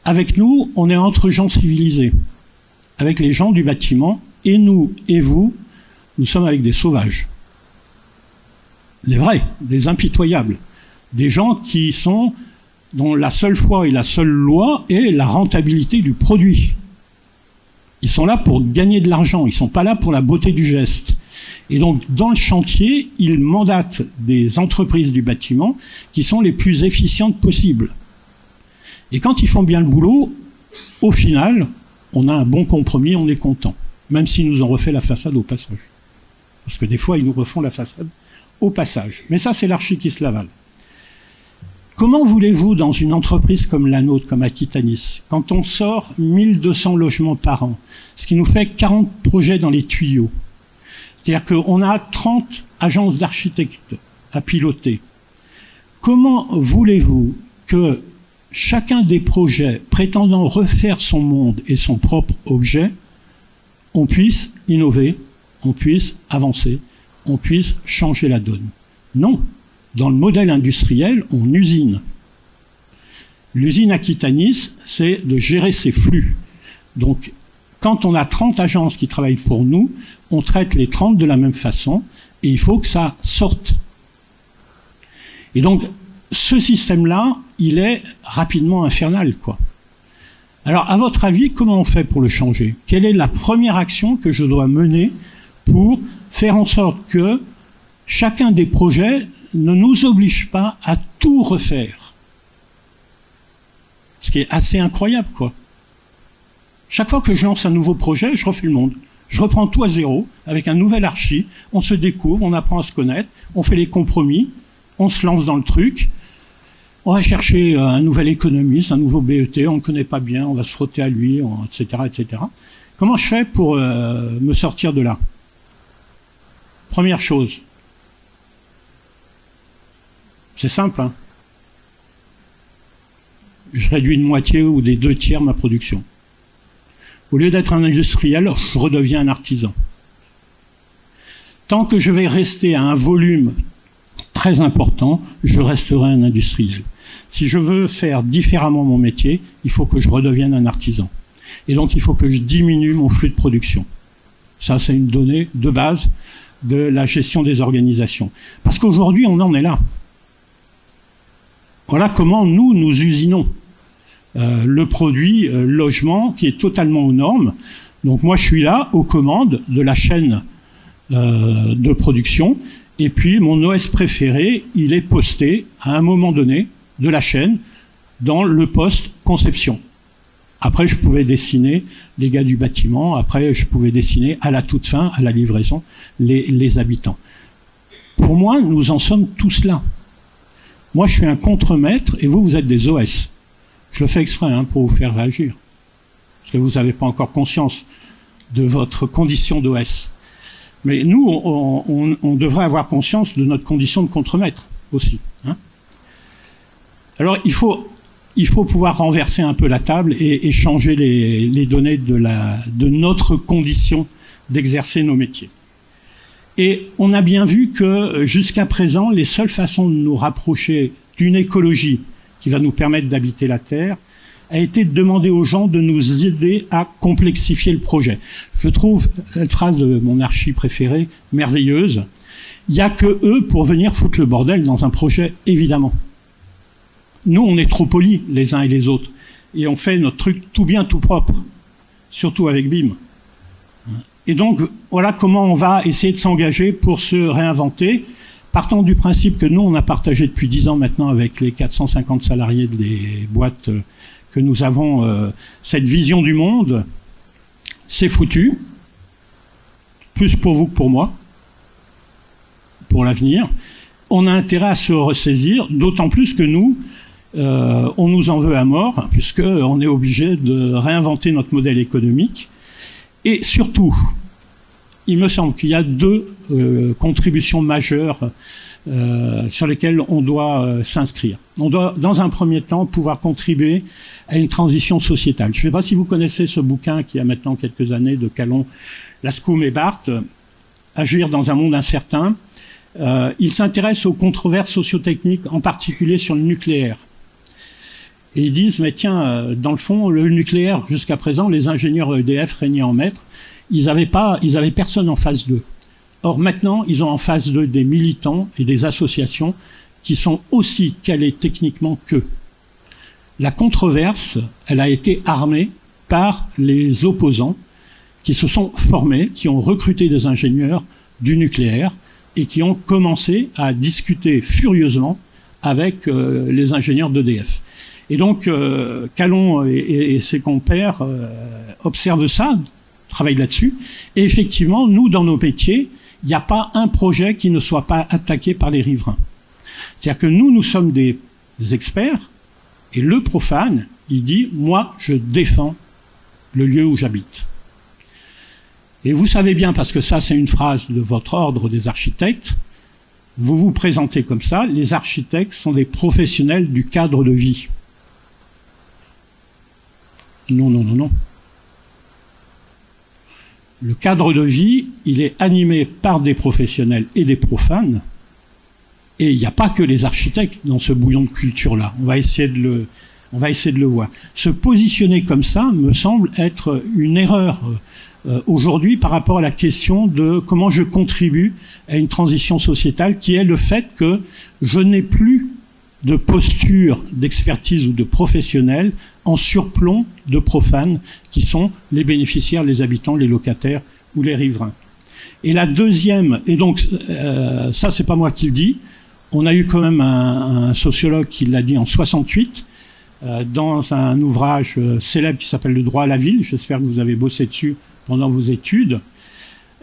Avec nous, on est entre gens civilisés. Avec les gens du bâtiment, et nous et vous, nous sommes avec des sauvages. Des vrais, des impitoyables. Des gens qui sont, dont la seule foi et la seule loi est la rentabilité du produit. Ils sont là pour gagner de l'argent, ils ne sont pas là pour la beauté du geste. Et donc, dans le chantier, ils mandatent des entreprises du bâtiment qui sont les plus efficientes possibles. Et quand ils font bien le boulot, au final, on a un bon compromis, on est content. Même s'ils nous ont refait la façade au passage. Parce que des fois, ils nous refont la façade au passage. Mais ça, c'est l'archi qui se l'avale. Comment voulez-vous, dans une entreprise comme la nôtre, comme Aquitanis, quand on sort 1200 logements par an, ce qui nous fait 40 projets dans les tuyaux, c'est-à-dire qu'on a 30 agences d'architectes à piloter, comment voulez-vous que chacun des projets prétendant refaire son monde et son propre objet, on puisse innover, on puisse avancer, on puisse changer la donne. Non, dans le modèle industriel, on usine. L'usine Aquitanis, c'est de gérer ses flux. Donc, quand on a 30 agences qui travaillent pour nous, on traite les 30 de la même façon, et il faut que ça sorte. Et donc, ce système-là, il est rapidement infernal, quoi. Alors, à votre avis, comment on fait pour le changer? Quelle est la première action que je dois mener pour faire en sorte que chacun des projets ne nous oblige pas à tout refaire? Ce qui est assez incroyable, quoi. Chaque fois que je lance un nouveau projet, je refais le monde. Je reprends tout à zéro, avec un nouvel archi, on se découvre, on apprend à se connaître, on fait les compromis, on se lance dans le truc, on va chercher un nouvel économiste, un nouveau BET, on ne connaît pas bien, on va se frotter à lui, etc., etc. Comment je fais pour me sortir de là? Première chose, c'est simple, hein. Je réduis de moitié ou des 2/3 ma production. Au lieu d'être un industriel, je redeviens un artisan. Tant que je vais rester à un volume très important, je resterai un industriel. Si je veux faire différemment mon métier, il faut que je redevienne un artisan. Et donc, il faut que je diminue mon flux de production. Ça, c'est une donnée de base de la gestion des organisations. Parce qu'aujourd'hui, on en est là. Voilà comment nous usinons. Le produit logement qui est totalement aux normes. Donc moi je suis là aux commandes de la chaîne de production et puis mon OS préféré il est posté à un moment donné de la chaîne dans le poste conception. Après je pouvais dessiner les gars du bâtiment, après je pouvais dessiner à la toute fin, à la livraison, les habitants. Pour moi nous en sommes tous là. Moi je suis un contremaître et vous êtes des OS. Je le fais exprès hein, pour vous faire réagir. Parce que vous n'avez pas encore conscience de votre condition d'OS. Mais nous, on devrait avoir conscience de notre condition de contremaître aussi. Hein. Alors, il faut pouvoir renverser un peu la table et changer les données de notre condition d'exercer nos métiers. Et on a bien vu que jusqu'à présent, les seules façons de nous rapprocher d'une écologie qui va nous permettre d'habiter la Terre, a été de demander aux gens de nous aider à complexifier le projet. Je trouve cette phrase de mon archi préféré merveilleuse. Il n'y a que eux pour venir foutre le bordel dans un projet, évidemment. Nous, on est trop polis, les uns et les autres. Et on fait notre truc tout bien, tout propre. Surtout avec BIM. Et donc, voilà comment on va essayer de s'engager pour se réinventer. Partant du principe que nous, on a partagé depuis 10 ans maintenant avec les 450 salariés des boîtes que nous avons cette vision du monde, c'est foutu, plus pour vous que pour moi, pour l'avenir. On a intérêt à se ressaisir, d'autant plus que nous, on nous en veut à mort, puisqu'on est obligé de réinventer notre modèle économique. Et surtout, il me semble qu'il y a deux contributions majeures sur lesquelles on doit s'inscrire. On doit, dans un premier temps, pouvoir contribuer à une transition sociétale. Je ne sais pas si vous connaissez ce bouquin qui a maintenant quelques années de Calon, Lascaux et Barthes, Agir dans un monde incertain. Il s'intéresse aux controverses sociotechniques, en particulier sur le nucléaire. Et ils disent, mais tiens, dans le fond, le nucléaire, jusqu'à présent, les ingénieurs EDF régnaient en maître. Ils avaient personne en phase 2. Or, maintenant, ils ont en phase 2 des militants et des associations qui sont aussi calés techniquement qu'eux. La controverse, elle a été armée par les opposants qui se sont formés, qui ont recruté des ingénieurs du nucléaire et qui ont commencé à discuter furieusement avec les ingénieurs d'EDF. Et donc, Calon et ses compères observent ça, travaillent là-dessus. Et effectivement, nous, dans nos métiers, il n'y a pas un projet qui ne soit pas attaqué par les riverains. C'est-à-dire que nous sommes des experts, et le profane, il dit, moi, je défends le lieu où j'habite. Et vous savez bien, parce que ça, c'est une phrase de votre ordre des architectes, vous vous présentez comme ça, les architectes sont des professionnels du cadre de vie. Non, non, non, non. Le cadre de vie, il est animé par des professionnels et des profanes. Et il n'y a pas que les architectes dans ce bouillon de culture-là. On va essayer de le voir. Se positionner comme ça me semble être une erreur aujourd'hui par rapport à la question de comment je contribue à une transition sociétale, qui est le fait que je n'ai plus de posture d'expertise ou de professionnels en surplomb de profanes qui sont les bénéficiaires, les habitants, les locataires ou les riverains. Et la deuxième, et donc ça c'est pas moi qui le dis, on a eu quand même un sociologue qui l'a dit en 68 dans un ouvrage célèbre qui s'appelle Le droit à la ville, j'espère que vous avez bossé dessus pendant vos études,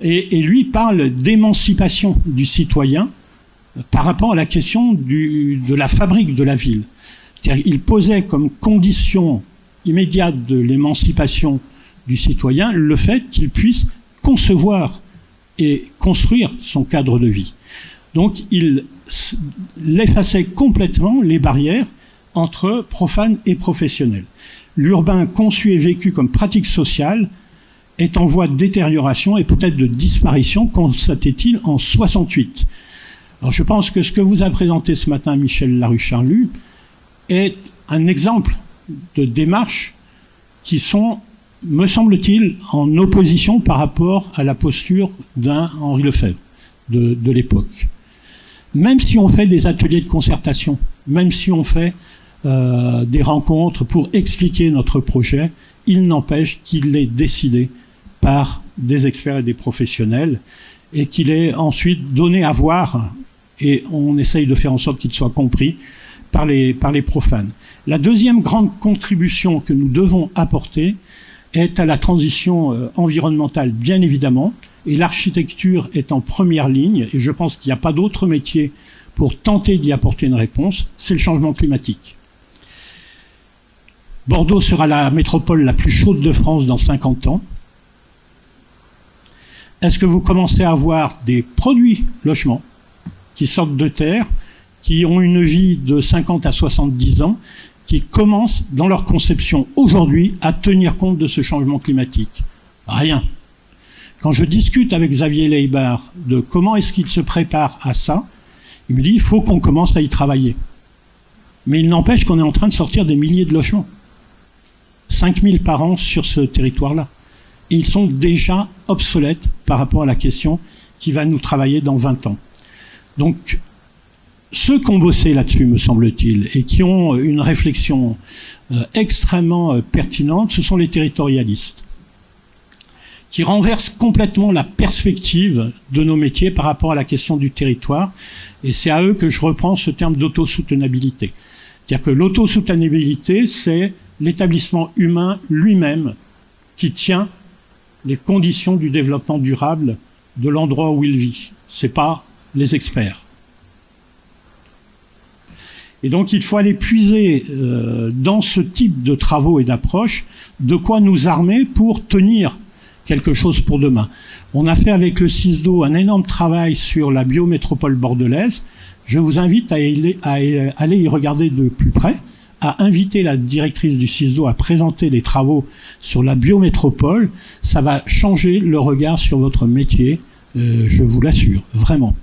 et lui parle d'émancipation du citoyen par rapport à la question de la fabrique de la ville. C'est-à-dire, il posait comme condition immédiate de l'émancipation du citoyen le fait qu'il puisse concevoir et construire son cadre de vie. Donc il effaçait complètement les barrières entre profanes et professionnels. L'urbain conçu et vécu comme pratique sociale est en voie de détérioration et peut-être de disparition, constatait-il en 68. Alors je pense que ce que vous a présenté ce matin Michel Larucharlu est un exemple de démarches qui sont, me semble-t-il, en opposition par rapport à la posture d'un Henri Lefebvre de l'époque. Même si on fait des ateliers de concertation, même si on fait des rencontres pour expliquer notre projet, il n'empêche qu'il est décidé par des experts et des professionnels et qu'il est ensuite donné à voir, et on essaye de faire en sorte qu'il soit compris par les profanes. La deuxième grande contribution que nous devons apporter est à la transition environnementale, bien évidemment, et l'architecture est en première ligne, et je pense qu'il n'y a pas d'autre métier pour tenter d'y apporter une réponse, c'est le changement climatique. Bordeaux sera la métropole la plus chaude de France dans 50 ans. Est-ce que vous commencez à avoir des produits logements qui sortent de terre, qui ont une vie de 50 à 70 ans, qui commencent dans leur conception aujourd'hui à tenir compte de ce changement climatique? Rien. Quand je discute avec Xavier Leibar de comment est-ce qu'il se prépare à ça, il me dit il faut qu'on commence à y travailler. Mais il n'empêche qu'on est en train de sortir des milliers de logements. 5000 par an sur ce territoire-là. Et ils sont déjà obsolètes par rapport à la question qui va nous travailler dans 20 ans. Donc, ceux qui ont bossé là-dessus, me semble-t-il, et qui ont une réflexion extrêmement pertinente, ce sont les territorialistes, qui renversent complètement la perspective de nos métiers par rapport à la question du territoire. Et c'est à eux que je reprends ce terme d'autosoutenabilité. C'est-à-dire que l'autosoutenabilité, c'est l'établissement humain lui-même qui tient les conditions du développement durable de l'endroit où il vit. Ce n'est pas les experts. Et donc il faut aller puiser dans ce type de travaux et d'approches de quoi nous armer pour tenir quelque chose pour demain. On a fait avec le CISDO un énorme travail sur la biométropole bordelaise. Je vous invite à aller y regarder de plus près, à inviter la directrice du CISDO à présenter les travaux sur la biométropole. Ça va changer le regard sur votre métier, je vous l'assure, vraiment.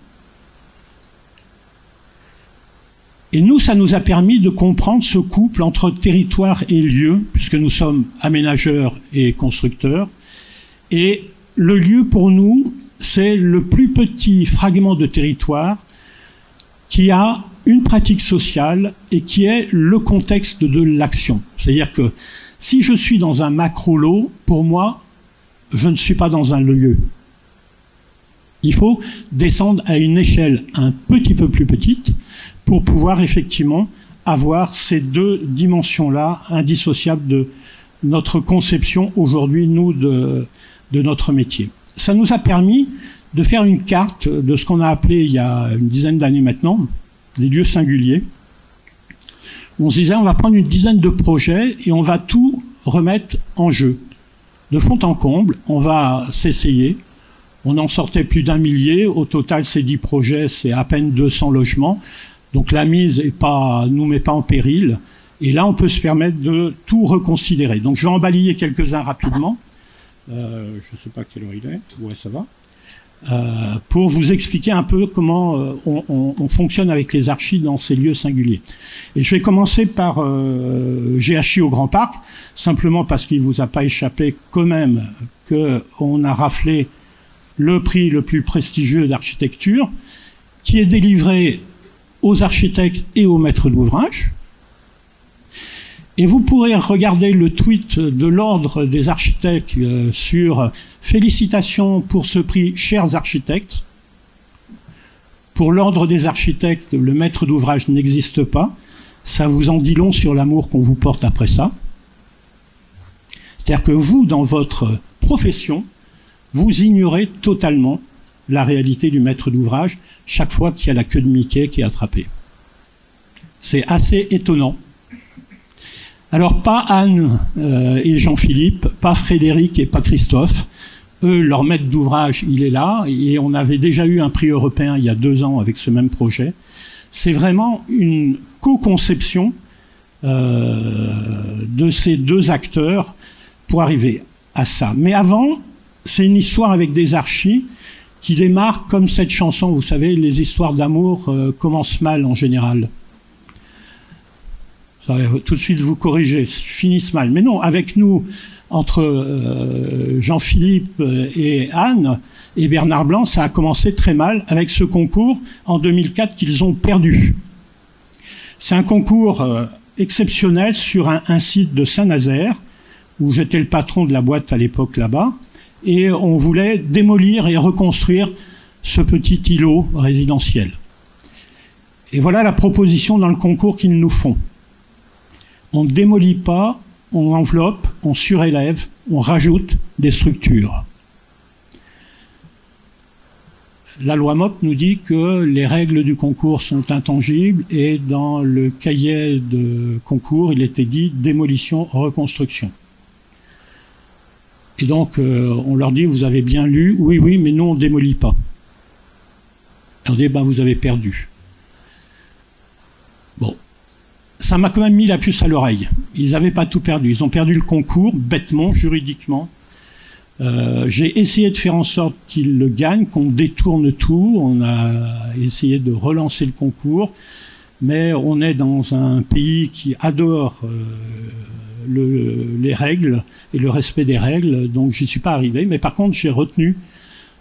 Et nous, ça nous a permis de comprendre ce couple entre territoire et lieu, puisque nous sommes aménageurs et constructeurs. Et le lieu, pour nous, c'est le plus petit fragment de territoire qui a une pratique sociale et qui est le contexte de l'action. C'est-à-dire que si je suis dans un macro-lot, pour moi, je ne suis pas dans un lieu. Il faut descendre à une échelle un petit peu plus petite pour pouvoir effectivement avoir ces deux dimensions-là indissociables de notre conception aujourd'hui, nous, de notre métier. Ça nous a permis de faire une carte de ce qu'on a appelé, il y a une dizaine d'années maintenant, des lieux singuliers. On se disait, on va prendre une dizaine de projets et on va tout remettre en jeu. De fond en comble, on va s'essayer. On en sortait plus d'1 millier. Au total, ces 10 projets, c'est à peine 200 logements. Donc la mise nous met pas en péril. Et là, on peut se permettre de tout reconsidérer. Donc, je vais en balayer quelques-uns rapidement. Je ne sais pas quelle heure il est. Ouais, ça va. Pour vous expliquer un peu comment on fonctionne avec les archives dans ces lieux singuliers. Et je vais commencer par GHI au Grand Parc, simplement parce qu'il ne vous a pas échappé quand même qu'on a raflé le prix le plus prestigieux d'architecture, qui est délivré aux architectes et aux maîtres d'ouvrage. Et vous pourrez regarder le tweet de l'Ordre des architectes sur « Félicitations pour ce prix, chers architectes ». Pour l'Ordre des architectes, le maître d'ouvrage n'existe pas. Ça vous en dit long sur l'amour qu'on vous porte après ça. C'est-à-dire que vous, dans votre profession, vous ignorez totalement la réalité du maître d'ouvrage chaque fois qu'il y a la queue de Mickey qui est attrapée. C'est assez étonnant. Alors, pas Anne et Jean-Philippe, pas Frédéric et pas Christophe. Eux, leur maître d'ouvrage, il est là. Et on avait déjà eu un prix européen il y a 2 ans avec ce même projet. C'est vraiment une co-conception de ces 2 acteurs pour arriver à ça. Mais avant, c'est une histoire avec des archis qui démarre comme cette chanson. Vous savez, les histoires d'amour commencent mal en général. Ça va tout de suite vous corriger, finissent mal. Mais non, avec nous, entre Jean-Philippe et Anne et Bernard Blanc, ça a commencé très mal avec ce concours en 2004 qu'ils ont perdu. C'est un concours exceptionnel sur un site de Saint-Nazaire, où j'étais le patron de la boîte à l'époque là-bas, et on voulait démolir et reconstruire ce petit îlot résidentiel. Et voilà la proposition dans le concours qu'ils nous font. On ne démolit pas, on enveloppe, on surélève, on rajoute des structures. La loi MOP nous dit que les règles du concours sont intangibles et dans le cahier de concours, il était dit démolition, reconstruction. Et donc, on leur dit, vous avez bien lu, oui, oui, mais nous, on ne démolit pas. On dit, ben, vous avez perdu. Bon. Ça m'a quand même mis la puce à l'oreille. Ils n'avaient pas tout perdu. Ils ont perdu le concours, bêtement, juridiquement. J'ai essayé de faire en sorte qu'ils le gagnent, qu'on détourne tout. On a essayé de relancer le concours. Mais on est dans un pays qui adore les règles et le respect des règles. Donc, j'y suis pas arrivé. Mais par contre, j'ai retenu,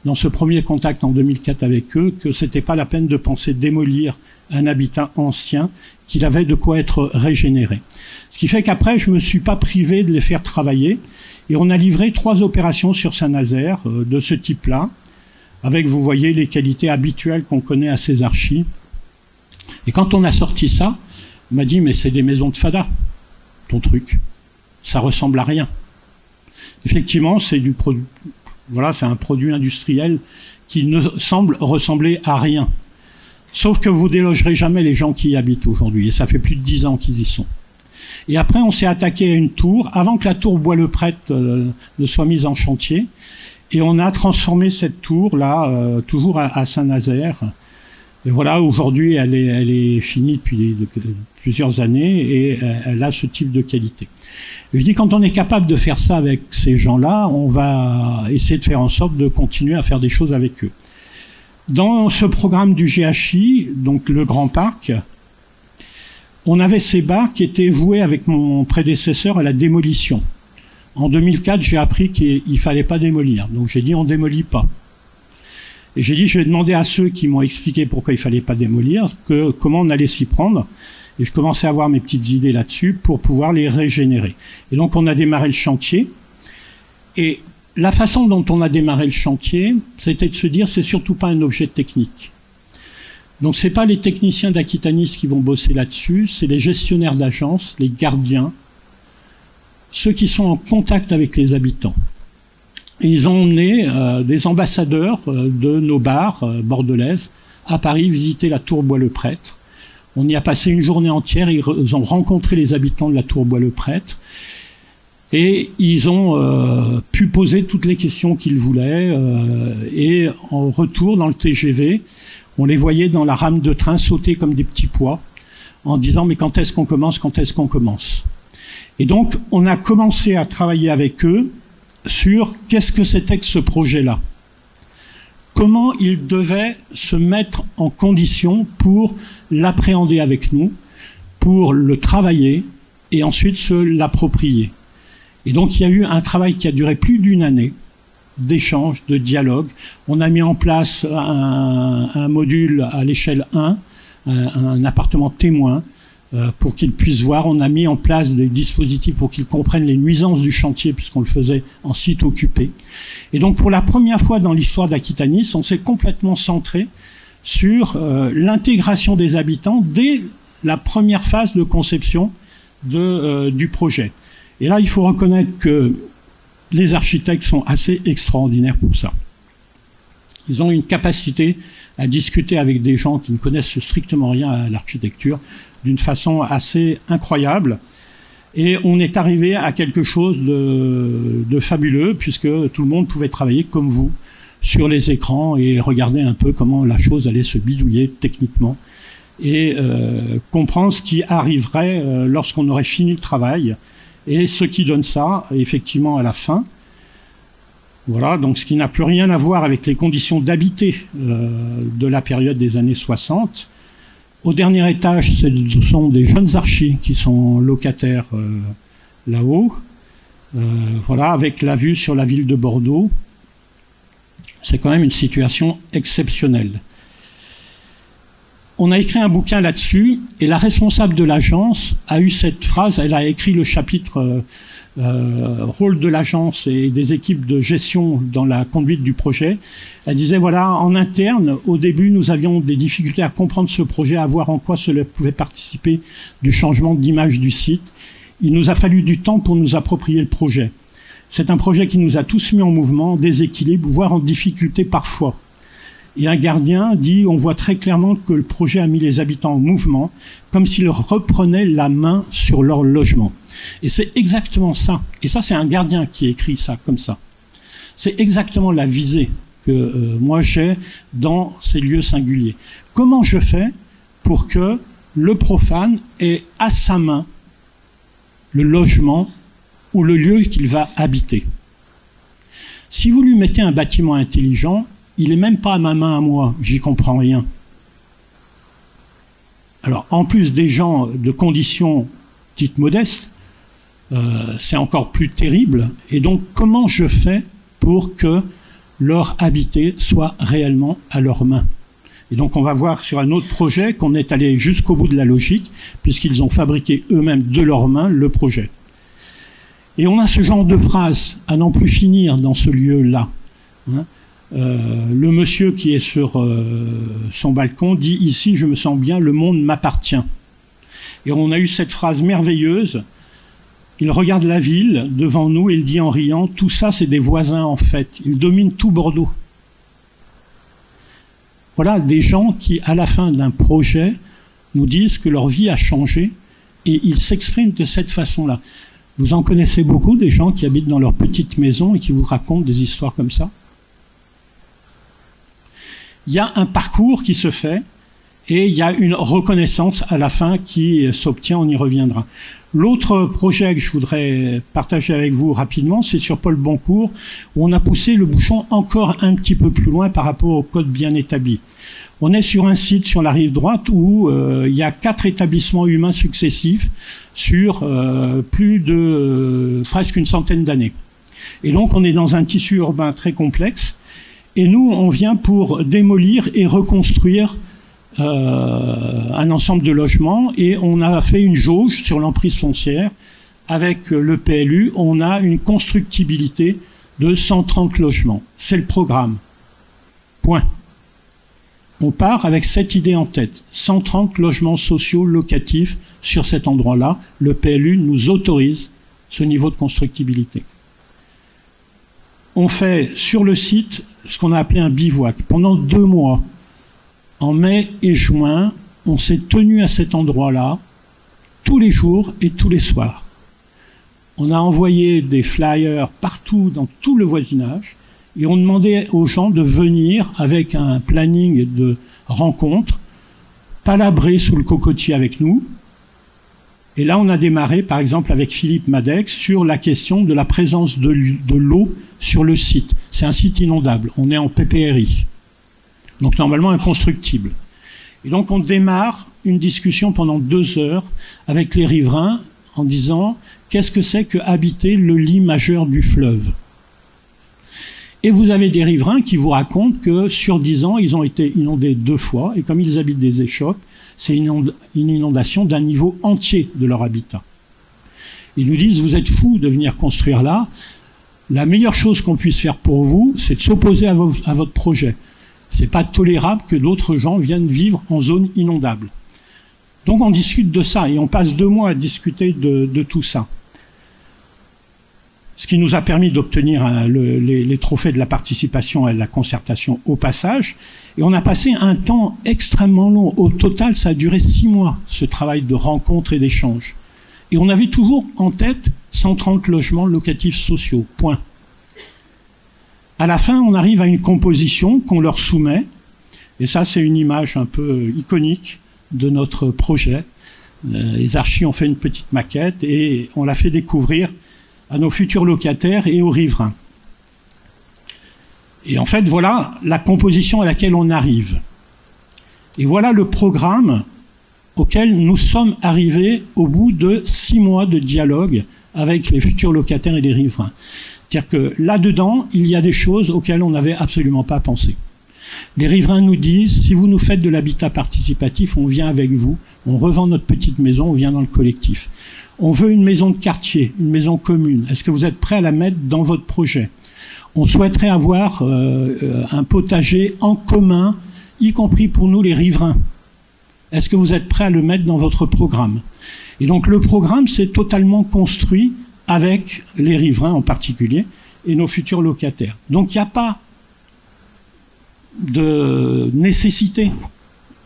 dans ce premier contact en 2004 avec eux, que c'était pas la peine de penser démolir un habitat ancien, qu'il avait de quoi être régénéré. Ce qui fait qu'après, je ne me suis pas privé de les faire travailler. Et on a livré 3 opérations sur Saint-Nazaire de ce type-là, avec, vous voyez, les qualités habituelles qu'on connaît à ces archis. Et quand on a sorti ça, on m'a dit, mais c'est des maisons de fada, ton truc. Ça ressemble à rien. Effectivement, c'est du produit. Voilà, c'est un produit industriel qui ne semble ressembler à rien. Sauf que vous délogerez jamais les gens qui y habitent aujourd'hui. Et ça fait plus de 10 ans qu'ils y sont. Et après, on s'est attaqué à une tour, avant que la tour Bois-le-Prêtre ne soit mise en chantier. Et on a transformé cette tour-là, toujours à Saint-Nazaire. Et voilà, aujourd'hui, elle est finie depuis plusieurs années et elle a ce type de qualité. Et je dis, quand on est capable de faire ça avec ces gens-là, on va essayer de faire en sorte de continuer à faire des choses avec eux. Dans ce programme du GHI, donc le Grand Parc, on avait ces bars qui étaient voués avec mon prédécesseur à la démolition. En 2004, j'ai appris qu'il ne fallait pas démolir. Donc j'ai dit, on ne démolit pas. Et j'ai dit, je vais demander à ceux qui m'ont expliqué pourquoi il ne fallait pas démolir, comment on allait s'y prendre. Et je commençais à avoir mes petites idées là-dessus pour pouvoir les régénérer. Et donc on a démarré le chantier. Et la façon dont on a démarré le chantier, c'était de se dire, c'est surtout pas un objet technique. Donc c'est pas les techniciens d'Aquitanis qui vont bosser là-dessus, c'est les gestionnaires d'agences, les gardiens, ceux qui sont en contact avec les habitants. Et ils ont emmené des ambassadeurs de nos bars bordelaises à Paris visiter la tour Bois-le-Prêtre. On y a passé une journée entière, ils ont rencontré les habitants de la tour Bois-le-Prêtre. Et ils ont pu poser toutes les questions qu'ils voulaient. Et en retour, dans le TGV, on les voyait dans la rame de train sauter comme des petits pois. en disant mais quand est-ce qu'on commence, quand est-ce qu'on commence. Et donc on a commencé à travailler avec eux sur qu'est-ce que c'était que ce projet-là. Comment ils devaient se mettre en condition pour l'appréhender avec nous, pour le travailler et ensuite se l'approprier. Et donc il y a eu un travail qui a duré plus d'une année d'échange, de dialogue. On a mis en place un module à l'échelle 1, un appartement témoin, pour qu'ils puissent voir. On a mis en place des dispositifs pour qu'ils comprennent les nuisances du chantier, puisqu'on le faisait en site occupé. Et donc pour la première fois dans l'histoire d'Aquitanis, on s'est complètement centré sur l'intégration des habitants dès la première phase de conception du projet. Et là, il faut reconnaître que les architectes sont assez extraordinaires pour ça. Ils ont une capacité à discuter avec des gens qui ne connaissent strictement rien à l'architecture d'une façon assez incroyable. Et on est arrivé à quelque chose de fabuleux, puisque tout le monde pouvait travailler comme vous sur les écrans et regarder un peu comment la chose allait se bidouiller techniquement et comprendre ce qui arriverait lorsqu'on aurait fini le travail. Et ce qui donne ça, effectivement, à la fin. Voilà, donc ce qui n'a plus rien à voir avec les conditions d'habiter de la période des années 60. Au dernier étage, ce sont des jeunes archis qui sont locataires là-haut. Voilà, avec la vue sur la ville de Bordeaux. C'est quand même une situation exceptionnelle. On a écrit un bouquin là-dessus, et la responsable de l'agence a eu cette phrase, elle a écrit le chapitre rôle de l'agence et des équipes de gestion dans la conduite du projet. Elle disait, voilà, en interne, au début, nous avions des difficultés à comprendre ce projet, à voir en quoi cela pouvait participer du changement d'image du site. Il nous a fallu du temps pour nous approprier le projet. C'est un projet qui nous a tous mis en mouvement, en déséquilibre, voire en difficulté parfois. Et un gardien dit, on voit très clairement que le projet a mis les habitants en mouvement, comme s'ils reprenaient la main sur leur logement. Et c'est exactement ça. Et ça, c'est un gardien qui écrit ça, comme ça. C'est exactement la visée que moi j'ai dans ces lieux singuliers. Comment je fais pour que le profane ait à sa main le logement ou le lieu qu'il va habiter? Si vous lui mettez un bâtiment intelligent, il n'est même pas à ma main à moi, j'y comprends rien. Alors, en plus des gens de conditions dites modestes, c'est encore plus terrible. Et donc, comment je fais pour que leur habité soit réellement à leurs mains? Et donc, on va voir sur un autre projet qu'on est allé jusqu'au bout de la logique, puisqu'ils ont fabriqué eux-mêmes de leurs mains le projet. Et on a ce genre de phrases à n'en plus finir dans ce lieu-là. Hein. Le monsieur qui est sur son balcon dit « Ici, je me sens bien, le monde m'appartient ». Et on a eu cette phrase merveilleuse. Il regarde la ville devant nous et il dit en riant « Tout ça, c'est des voisins en fait. Ils dominent tout Bordeaux ». Voilà des gens qui, à la fin d'un projet, nous disent que leur vie a changé et ils s'expriment de cette façon-là. Vous en connaissez beaucoup, des gens qui habitent dans leur petite maison et qui vous racontent des histoires comme ça? Il y a un parcours qui se fait et il y a une reconnaissance à la fin qui s'obtient, on y reviendra. L'autre projet que je voudrais partager avec vous rapidement, c'est sur Paul Boncourt, où on a poussé le bouchon encore un petit peu plus loin par rapport au code bien établi. On est sur un site sur la rive droite où il y a 4 établissements humains successifs sur plus de presque une centaine d'années. Et donc on est dans un tissu urbain très complexe. Et nous, on vient pour démolir et reconstruire un ensemble de logements. Et on a fait une jauge sur l'emprise foncière. Avec le PLU, on a une constructibilité de 130 logements. C'est le programme. Point. On part avec cette idée en tête. 130 logements sociaux locatifs sur cet endroit-là. Le PLU nous autorise ce niveau de constructibilité. On fait sur le site ce qu'on a appelé un bivouac. Pendant 2 mois, en mai et juin, on s'est tenu à cet endroit-là tous les jours et tous les soirs. On a envoyé des flyers partout dans tout le voisinage et on demandait aux gens de venir avec un planning de rencontres palabrer sous le cocotier avec nous. Et là, on a démarré, par exemple, avec Philippe Madec, sur la question de la présence de l'eau sur le site. C'est un site inondable. On est en PPRI. Donc, normalement, inconstructible. Et donc, on démarre une discussion pendant 2 heures avec les riverains en disant qu'est-ce que c'est que habiter le lit majeur du fleuve. Et vous avez des riverains qui vous racontent que sur 10 ans, ils ont été inondés 2 fois. Et comme ils habitent des échoppes, c'est une inondation d'un niveau entier de leur habitat. Ils nous disent, vous êtes fous de venir construire là. La meilleure chose qu'on puisse faire pour vous, c'est de s'opposer à votre projet. C'est pas tolérable que d'autres gens viennent vivre en zone inondable. Donc on discute de ça et on passe 2 mois à discuter de tout ça. Ce qui nous a permis d'obtenir les trophées de la participation et de la concertation au passage. Et on a passé un temps extrêmement long. Au total, ça a duré 6 mois, ce travail de rencontre et d'échange. Et on avait toujours en tête 130 logements locatifs sociaux, point. À la fin, on arrive à une composition qu'on leur soumet. Et ça, c'est une image un peu iconique de notre projet. Les archis ont fait une petite maquette et on l'a fait découvrir à nos futurs locataires et aux riverains. Et en fait, voilà la composition à laquelle on arrive. Et voilà le programme auquel nous sommes arrivés au bout de 6 mois de dialogue avec les futurs locataires et les riverains. C'est-à-dire que là-dedans, il y a des choses auxquelles on n'avait absolument pas pensé. Les riverains nous disent, si vous nous faites de l'habitat participatif, on vient avec vous, on revend notre petite maison, on vient dans le collectif. On veut une maison de quartier, une maison commune. Est-ce que vous êtes prêts à la mettre dans votre projet? On souhaiterait avoir un potager en commun, y compris pour nous les riverains. Est-ce que vous êtes prêts à le mettre dans votre programme? Et donc le programme s'est totalement construit avec les riverains en particulier et nos futurs locataires. Donc il n'y a pas de nécessité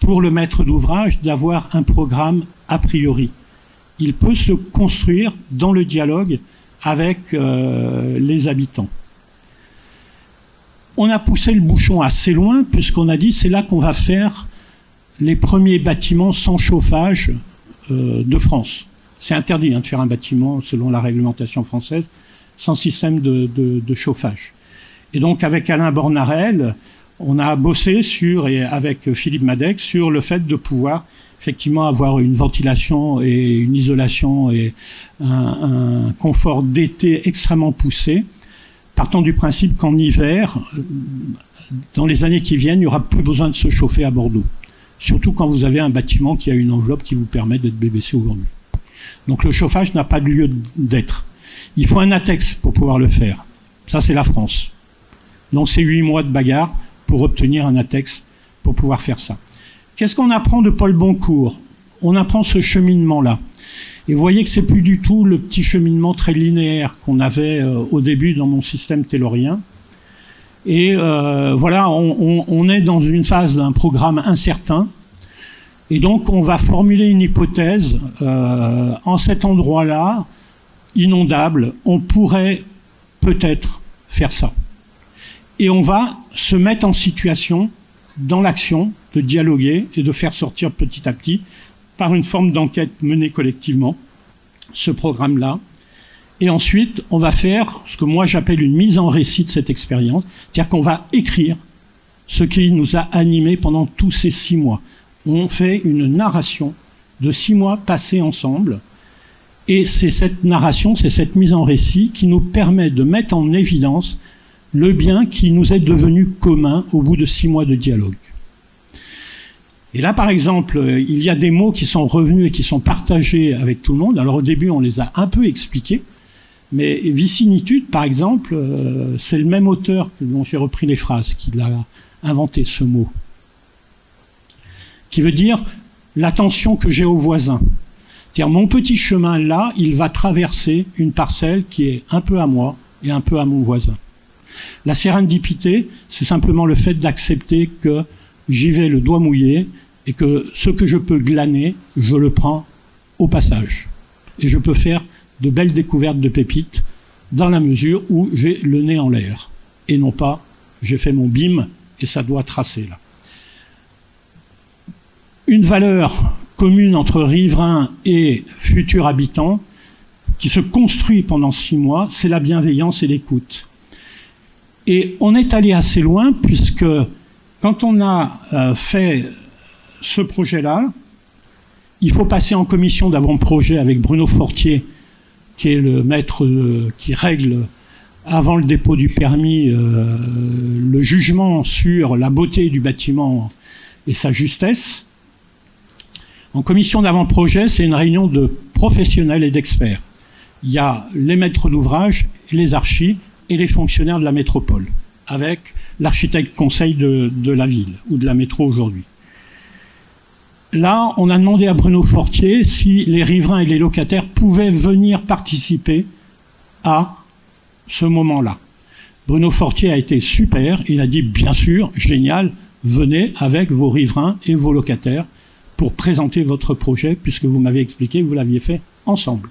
pour le maître d'ouvrage d'avoir un programme a priori. Il peut se construire dans le dialogue avec les habitants. On a poussé le bouchon assez loin puisqu'on a dit c'est là qu'on va faire les premiers bâtiments sans chauffage de France. C'est interdit de faire un bâtiment selon la réglementation française sans système de chauffage. Et donc avec Alain Bornarel, on a bossé et avec Philippe Madec sur le fait de pouvoir effectivement avoir une ventilation et une isolation et un confort d'été extrêmement poussé, partant du principe qu'en hiver, dans les années qui viennent, il n'y aura plus besoin de se chauffer à Bordeaux. Surtout quand vous avez un bâtiment qui a une enveloppe qui vous permet d'être BBC aujourd'hui. Donc le chauffage n'a pas de lieu d'être. Il faut un ATEX pour pouvoir le faire. Ça, c'est la France. Donc c'est 8 mois de bagarre pour obtenir un ATEX pour pouvoir faire ça. Qu'est-ce qu'on apprend de Paul Boncourt? On apprend ce cheminement-là. Et vous voyez que c'est plus du tout le petit cheminement très linéaire qu'on avait au début dans mon système taylorien. Et voilà, on est dans une phase d'un programme incertain. Et donc, on va formuler une hypothèse. En cet endroit-là, inondable, on pourrait peut-être faire ça. Et on va se mettre en situation, dans l'action, de dialoguer et de faire sortir petit à petit, par une forme d'enquête menée collectivement, ce programme-là. Et ensuite, on va faire ce que moi j'appelle une mise en récit de cette expérience, c'est-à-dire qu'on va écrire ce qui nous a animés pendant tous ces 6 mois. On fait une narration de 6 mois passés ensemble, et c'est cette narration, c'est cette mise en récit qui nous permet de mettre en évidence le bien qui nous est devenu commun au bout de 6 mois de dialogue. Et là, par exemple, il y a des mots qui sont revenus et qui sont partagés avec tout le monde. Alors au début, on les a un peu expliqués, mais vicinitude, par exemple, c'est le même auteur dont j'ai repris les phrases qui l'a inventé ce mot, qui veut dire l'attention que j'ai aux voisins. C'est-à-dire mon petit chemin là, il va traverser une parcelle qui est un peu à moi et un peu à mon voisin. La sérendipité, c'est simplement le fait d'accepter que j'y vais le doigt mouillé et que ce que je peux glaner, je le prends au passage. Et je peux faire de belles découvertes de pépites dans la mesure où j'ai le nez en l'air. Et non pas, j'ai fait mon bim et ça doit tracer là. une valeur commune entre riverains et futurs habitants qui se construit pendant 6 mois, c'est la bienveillance et l'écoute. Et on est allé assez loin puisque quand on a fait ce projet-là, il faut passer en commission d'avant-projet avec Bruno Fortier, qui est le maître qui règle avant le dépôt du permis le jugement sur la beauté du bâtiment et sa justesse. En commission d'avant-projet, c'est une réunion de professionnels et d'experts. Il y a les maîtres d'ouvrage, les archis et les fonctionnaires de la métropole, avec l'architecte conseil de la ville, ou de la métro aujourd'hui. Là, on a demandé à Bruno Fortier si les riverains et les locataires pouvaient venir participer à ce moment-là. Bruno Fortier a été super, il a dit bien sûr, génial, venez avec vos riverains et vos locataires pour présenter votre projet, puisque vous m'avez expliqué que vous l'aviez fait ensemble.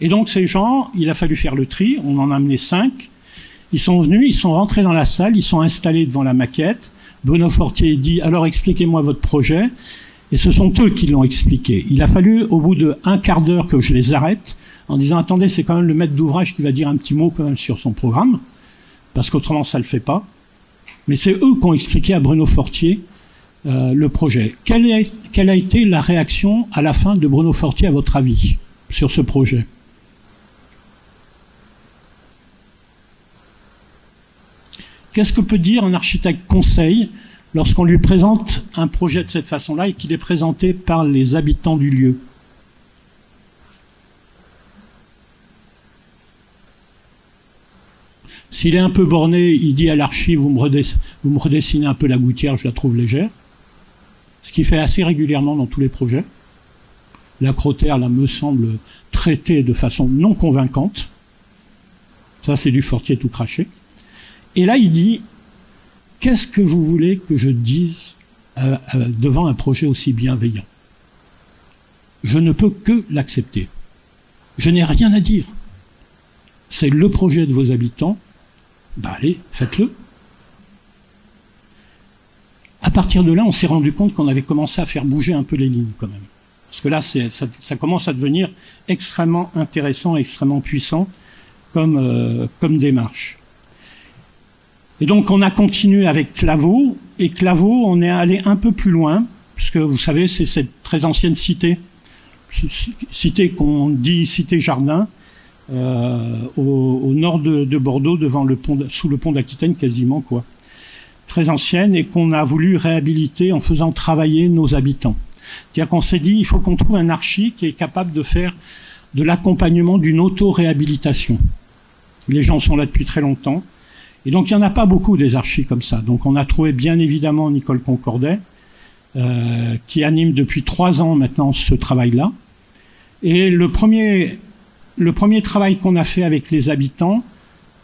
Et donc ces gens, il a fallu faire le tri, on en a amené 5, ils sont venus, ils sont rentrés dans la salle, ils sont installés devant la maquette, Bruno Fortier dit « alors expliquez-moi votre projet », et ce sont eux qui l'ont expliqué. Il a fallu, au bout d'1 quart d'heure, que je les arrête, en disant « attendez, c'est quand même le maître d'ouvrage qui va dire un petit mot quand même sur son programme, parce qu'autrement ça ne le fait pas ». Mais c'est eux qui ont expliqué à Bruno Fortier le projet. Quelle a été la réaction à la fin de Bruno Fortier, à votre avis, sur ce projet ? Qu'est-ce que peut dire un architecte conseil lorsqu'on lui présente un projet de cette façon-là et qu'il est présenté par les habitants du lieu ? S'il est un peu borné, il dit à l'archi, vous me redessinez un peu la gouttière, je la trouve légère. Ce qu'il fait assez régulièrement dans tous les projets. L'acrotère, là, me semble traité de façon non convaincante. Ça, c'est du Fortier tout craché. Et là, il dit, qu'est-ce que vous voulez que je dise devant un projet aussi bienveillant? Je ne peux que l'accepter. Je n'ai rien à dire. C'est le projet de vos habitants. Ben allez, faites-le. À partir de là, on s'est rendu compte qu'on avait commencé à faire bouger un peu les lignes quand même. Parce que là, ça commence à devenir extrêmement intéressant, extrêmement puissant comme démarche. Et donc on a continué avec Claveau, et Claveau, on est allé un peu plus loin, puisque vous savez, c'est cette très ancienne cité qu'on dit cité jardin, au nord de Bordeaux, devant le pont, sous le pont d'Aquitaine quasiment, quoi. Très ancienne, et qu'on a voulu réhabiliter en faisant travailler nos habitants. C'est-à-dire qu'on s'est dit, il faut qu'on trouve un archi qui est capable de faire de l'accompagnement d'une auto-réhabilitation. Les gens sont là depuis très longtemps. Et donc, il n'y en a pas beaucoup des archis comme ça. Donc, on a trouvé bien évidemment Nicole Concordet, qui anime depuis 3 ans maintenant ce travail-là. Et le premier travail qu'on a fait avec les habitants,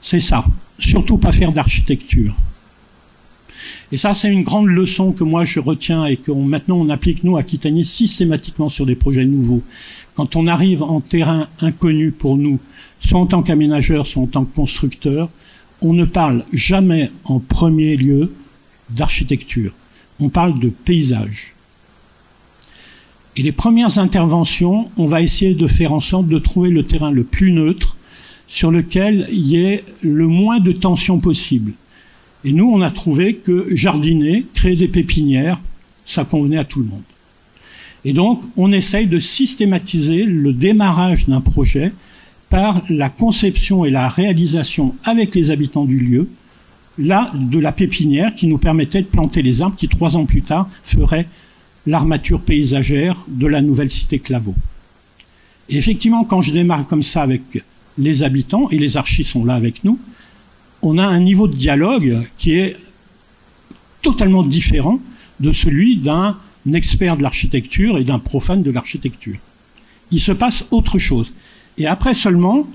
c'est ça. Surtout pas faire d'architecture. Et ça, c'est une grande leçon que moi je retiens et que maintenant on applique, nous, à Aquitanier, systématiquement sur des projets nouveaux. Quand on arrive en terrain inconnu pour nous, soit en tant qu'aménageur, soit en tant que constructeur, on ne parle jamais en premier lieu d'architecture. On parle de paysage. Et les premières interventions, on va essayer de faire en sorte de trouver le terrain le plus neutre sur lequel il y ait le moins de tension possible. Et nous, on a trouvé que jardiner, créer des pépinières, ça convenait à tout le monde. Et donc, on essaye de systématiser le démarrage d'un projet par la conception et la réalisation avec les habitants du lieu, là, de la pépinière qui nous permettait de planter les arbres qui, 3 ans plus tard, feraient l'armature paysagère de la nouvelle cité Claveau. Et effectivement, quand je démarre comme ça avec les habitants, et les archis sont là avec nous, on a un niveau de dialogue qui est totalement différent de celui d'un expert de l'architecture et d'un profane de l'architecture. Il se passe autre chose. Et après seulement,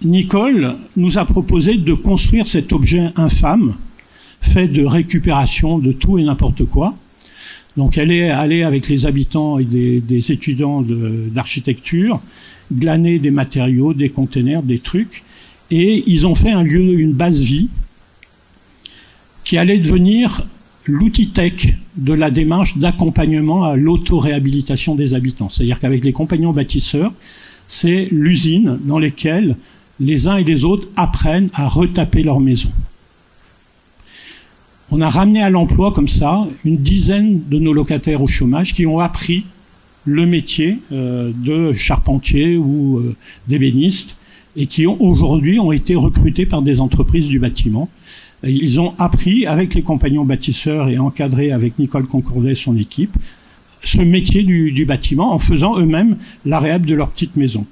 Nicole nous a proposé de construire cet objet infâme, fait de récupération de tout et n'importe quoi. Donc elle est allée avec les habitants et des étudiants d'architecture, glaner des matériaux, des containers, des trucs, et ils ont fait un lieu, une base vie, qui allait devenir l'outil tech de la démarche d'accompagnement à l'auto-réhabilitation des habitants. C'est-à-dire qu'avec les compagnons bâtisseurs, c'est l'usine dans laquelle les uns et les autres apprennent à retaper leur maison. On a ramené à l'emploi comme ça une dizaine de nos locataires au chômage qui ont appris le métier de charpentier ou d'ébéniste et qui aujourd'hui ont été recrutés par des entreprises du bâtiment. Ils ont appris avec les compagnons bâtisseurs et encadrés avec Nicole Concourdet et son équipe ce métier du bâtiment en faisant eux-mêmes la réhab de leur petite maison.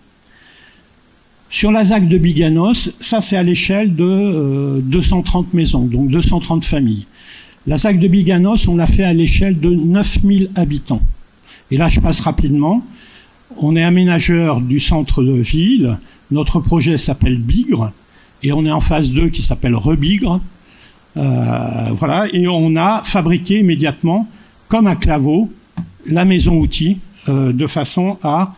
Sur la ZAC de Biganos, ça c'est à l'échelle de 230 maisons, donc 230 familles. La ZAC de Biganos, on l'a fait à l'échelle de 9000 habitants. Et là, je passe rapidement. On est aménageur du centre de ville. Notre projet s'appelle Bigre. Et on est en phase 2 qui s'appelle Rebigre. Voilà. Et on a fabriqué immédiatement, comme à Claveau, la maison-outil, de façon à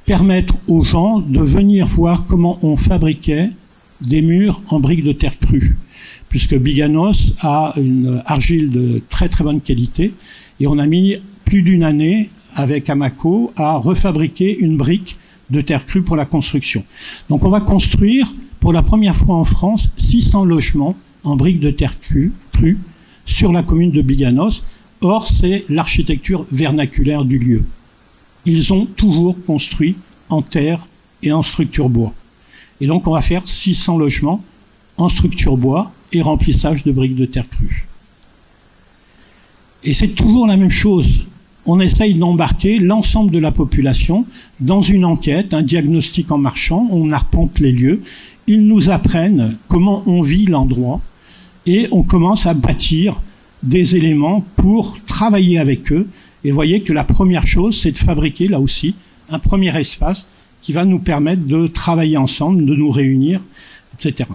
permettre aux gens de venir voir comment on fabriquait des murs en briques de terre crue. Puisque Biganos a une argile de très très bonne qualité. Et on a mis plus d'une année avec Amaco à refabriquer une brique de terre crue pour la construction. Donc on va construire pour la première fois en France 600 logements en briques de terre crue sur la commune de Biganos. Or, c'est l'architecture vernaculaire du lieu. Ils ont toujours construit en terre et en structure bois. Et donc on va faire 600 logements en structure bois et remplissage de briques de terre crue. Et c'est toujours la même chose. On essaye d'embarquer l'ensemble de la population dans une enquête, un diagnostic en marchant, on arpente les lieux, ils nous apprennent comment on vit l'endroit et on commence à bâtir des éléments pour travailler avec eux. Et vous voyez que la première chose, c'est de fabriquer là aussi un premier espace qui va nous permettre de travailler ensemble, de nous réunir, etc.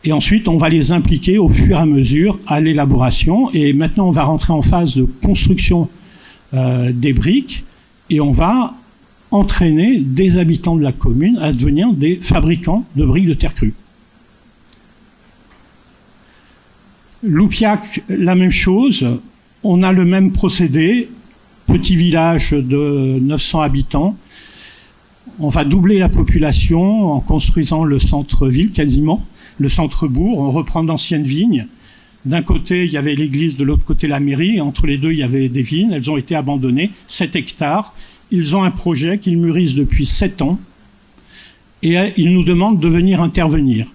Et ensuite, on va les impliquer au fur et à mesure à l'élaboration. Et maintenant, on va rentrer en phase de construction des briques et on va entraîner des habitants de la commune à devenir des fabricants de briques de terre crue. Loupiac, la même chose. On a le même procédé. Petit village de 900 habitants. On va doubler la population en construisant le centre-ville quasiment, le centre-bourg. On reprend d'anciennes vignes. D'un côté, il y avait l'église, de l'autre côté, la mairie. Et entre les deux, il y avait des vignes. Elles ont été abandonnées, 7 hectares. Ils ont un projet qu'ils mûrissent depuis 7 ans. Et ils nous demandent de venir intervenir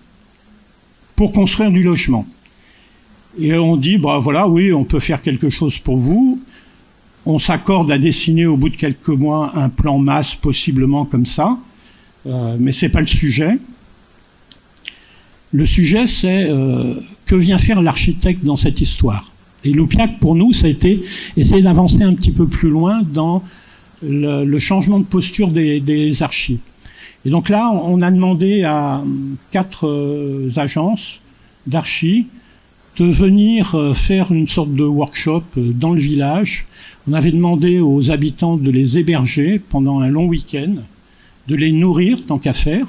pour construire du logement. Et on dit, bah voilà, oui, on peut faire quelque chose pour vous. On s'accorde à dessiner au bout de quelques mois un plan masse, possiblement comme ça. Mais c'est pas le sujet. Le sujet, c'est que vient faire l'architecte dans cette histoire. Et Loupiac, pour nous, ça a été essayer d'avancer un petit peu plus loin dans le changement de posture des archis. Et donc là, on a demandé à 4 agences d'archis de venir faire une sorte de workshop dans le village. On avait demandé aux habitants de les héberger pendant un long week-end, de les nourrir tant qu'à faire.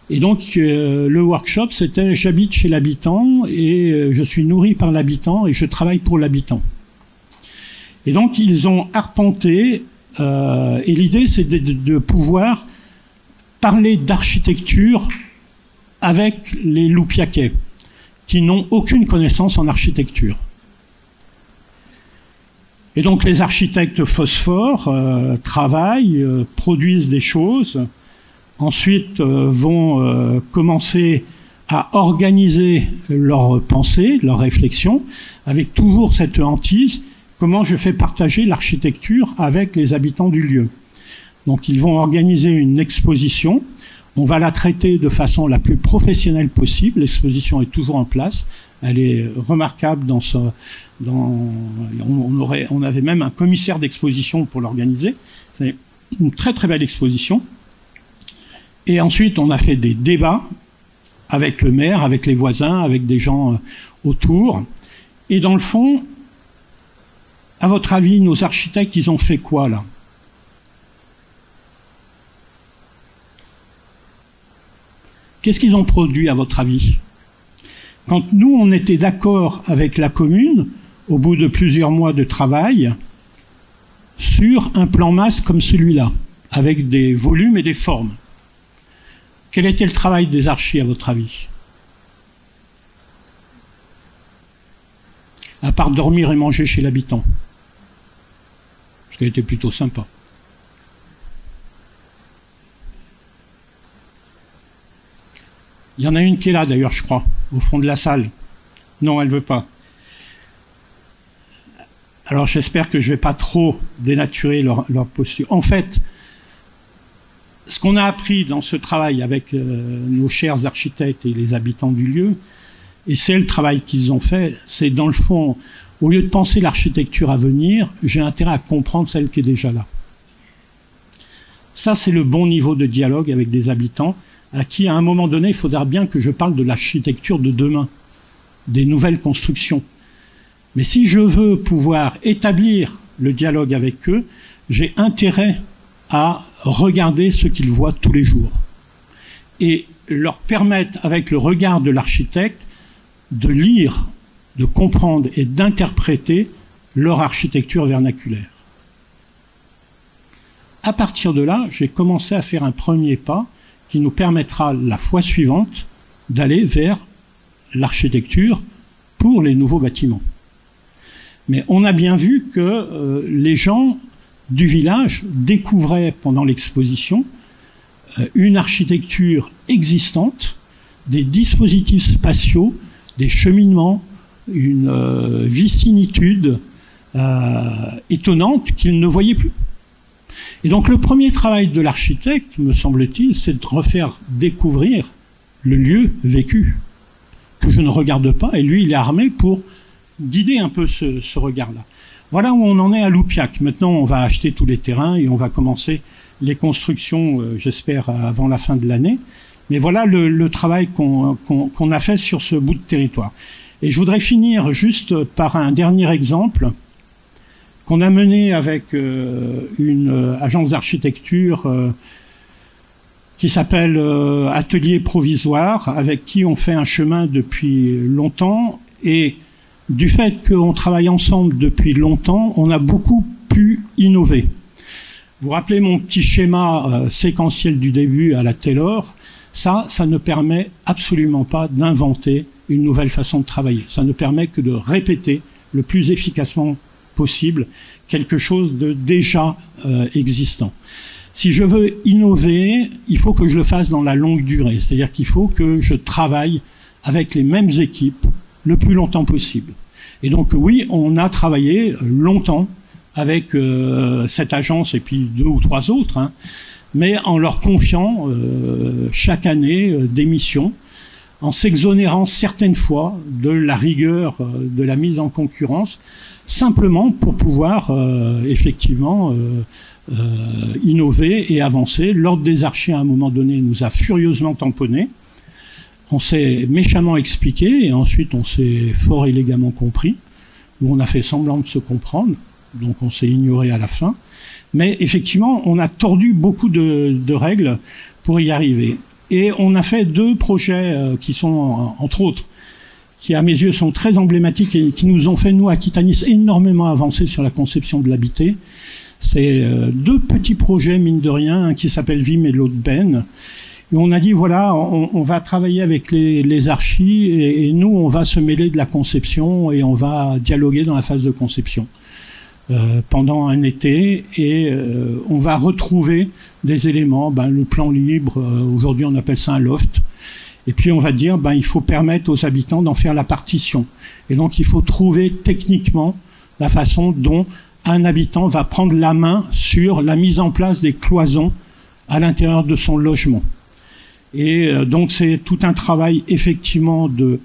Et donc, le workshop, c'était « J'habite chez l'habitant et je suis nourri par l'habitant et je travaille pour l'habitant ». Et donc, ils ont arpenté, et l'idée, c'est de pouvoir parler d'architecture avec les Loupiacais, qui n'ont aucune connaissance en architecture. Et donc, les architectes phosphores travaillent, produisent des choses, ensuite vont commencer à organiser leurs pensées, leurs réflexions, avec toujours cette hantise, comment je fais partager l'architecture avec les habitants du lieu. Donc ils vont organiser une exposition, on va la traiter de façon la plus professionnelle possible, l'exposition est toujours en place, elle est remarquable on avait même un commissaire d'exposition pour l'organiser, c'est une très très belle exposition. Et ensuite, on a fait des débats avec le maire, avec les voisins, avec des gens autour. Et dans le fond, à votre avis, nos architectes, ils ont fait quoi, là? Qu'est-ce qu'ils ont produit, à votre avis? Quand nous, on était d'accord avec la commune, au bout de plusieurs mois de travail, sur un plan masse comme celui-là, avec des volumes et des formes. Quel était le travail des archis, à votre avis? À part dormir et manger chez l'habitant. Ce qui était plutôt sympa. Il y en a une qui est là d'ailleurs, je crois, au fond de la salle. Non, elle ne veut pas. Alors j'espère que je ne vais pas trop dénaturer leur posture. En fait, ce qu'on a appris dans ce travail avec nos chers architectes et les habitants du lieu, et c'est le travail qu'ils ont fait, c'est dans le fond, au lieu de penser l'architecture à venir, j'ai intérêt à comprendre celle qui est déjà là. Ça, c'est le bon niveau de dialogue avec des habitants, à qui, à un moment donné, il faudra bien que je parle de l'architecture de demain, des nouvelles constructions. Mais si je veux pouvoir établir le dialogue avec eux, j'ai intérêt à regarder ce qu'ils voient tous les jours et leur permettre, avec le regard de l'architecte, de lire, de comprendre et d'interpréter leur architecture vernaculaire. À partir de là, j'ai commencé à faire un premier pas qui nous permettra la fois suivante d'aller vers l'architecture pour les nouveaux bâtiments. Mais on a bien vu que les gens du village découvraient pendant l'exposition une architecture existante, des dispositifs spatiaux, des cheminements, une vicinitude étonnante qu'ils ne voyaient plus. Et donc le premier travail de l'architecte, me semble-t-il, c'est de refaire découvrir le lieu vécu, que je ne regarde pas, et lui, il est armé pour guider un peu ce regard-là. Voilà où on en est à Loupiac. Maintenant, on va acheter tous les terrains et on va commencer les constructions, j'espère, avant la fin de l'année. Mais voilà le travail qu'on a fait sur ce bout de territoire. Et je voudrais finir juste par un dernier exemple qu'on a mené avec une agence d'architecture qui s'appelle Atelier Provisoire, avec qui on fait un chemin depuis longtemps. Et du fait qu'on travaille ensemble depuis longtemps, on a beaucoup pu innover. Vous vous rappelez mon petit schéma séquentiel du début à la Taylor? Ça ne permet absolument pas d'inventer une nouvelle façon de travailler. Ça ne permet que de répéter le plus efficacement possible quelque chose de déjà existant. Si je veux innover, il faut que je le fasse dans la longue durée. C'est-à-dire qu'il faut que je travaille avec les mêmes équipes le plus longtemps possible. Et donc oui, on a travaillé longtemps avec cette agence et puis 2 ou 3 autres, hein, mais en leur confiant chaque année des missions, en s'exonérant certaines fois de la rigueur de la mise en concurrence, simplement pour pouvoir effectivement innover et avancer. L'ordre des archis, à un moment donné, nous a furieusement tamponnés. On s'est méchamment expliqué et ensuite on s'est fort élégamment compris. Où on a fait semblant de se comprendre, donc on s'est ignoré à la fin. Mais effectivement, on a tordu beaucoup de règles pour y arriver. Et on a fait 2 projets qui sont, entre autres, qui à mes yeux sont très emblématiques et qui nous ont fait, nous, à Aquitanis, énormément avancer sur la conception de l'habité. C'est 2 petits projets, mine de rien, un qui s'appelle Vim et l'autre Ben. Et on a dit, voilà, on va travailler avec les archis et nous, on va se mêler de la conception et on va dialoguer dans la phase de conception pendant un été et on va retrouver des éléments, le plan libre, aujourd'hui on appelle ça un loft, et puis on va dire, il faut permettre aux habitants d'en faire la partition. Et donc il faut trouver techniquement la façon dont un habitant va prendre la main sur la mise en place des cloisons à l'intérieur de son logement. Et donc c'est tout un travail effectivement de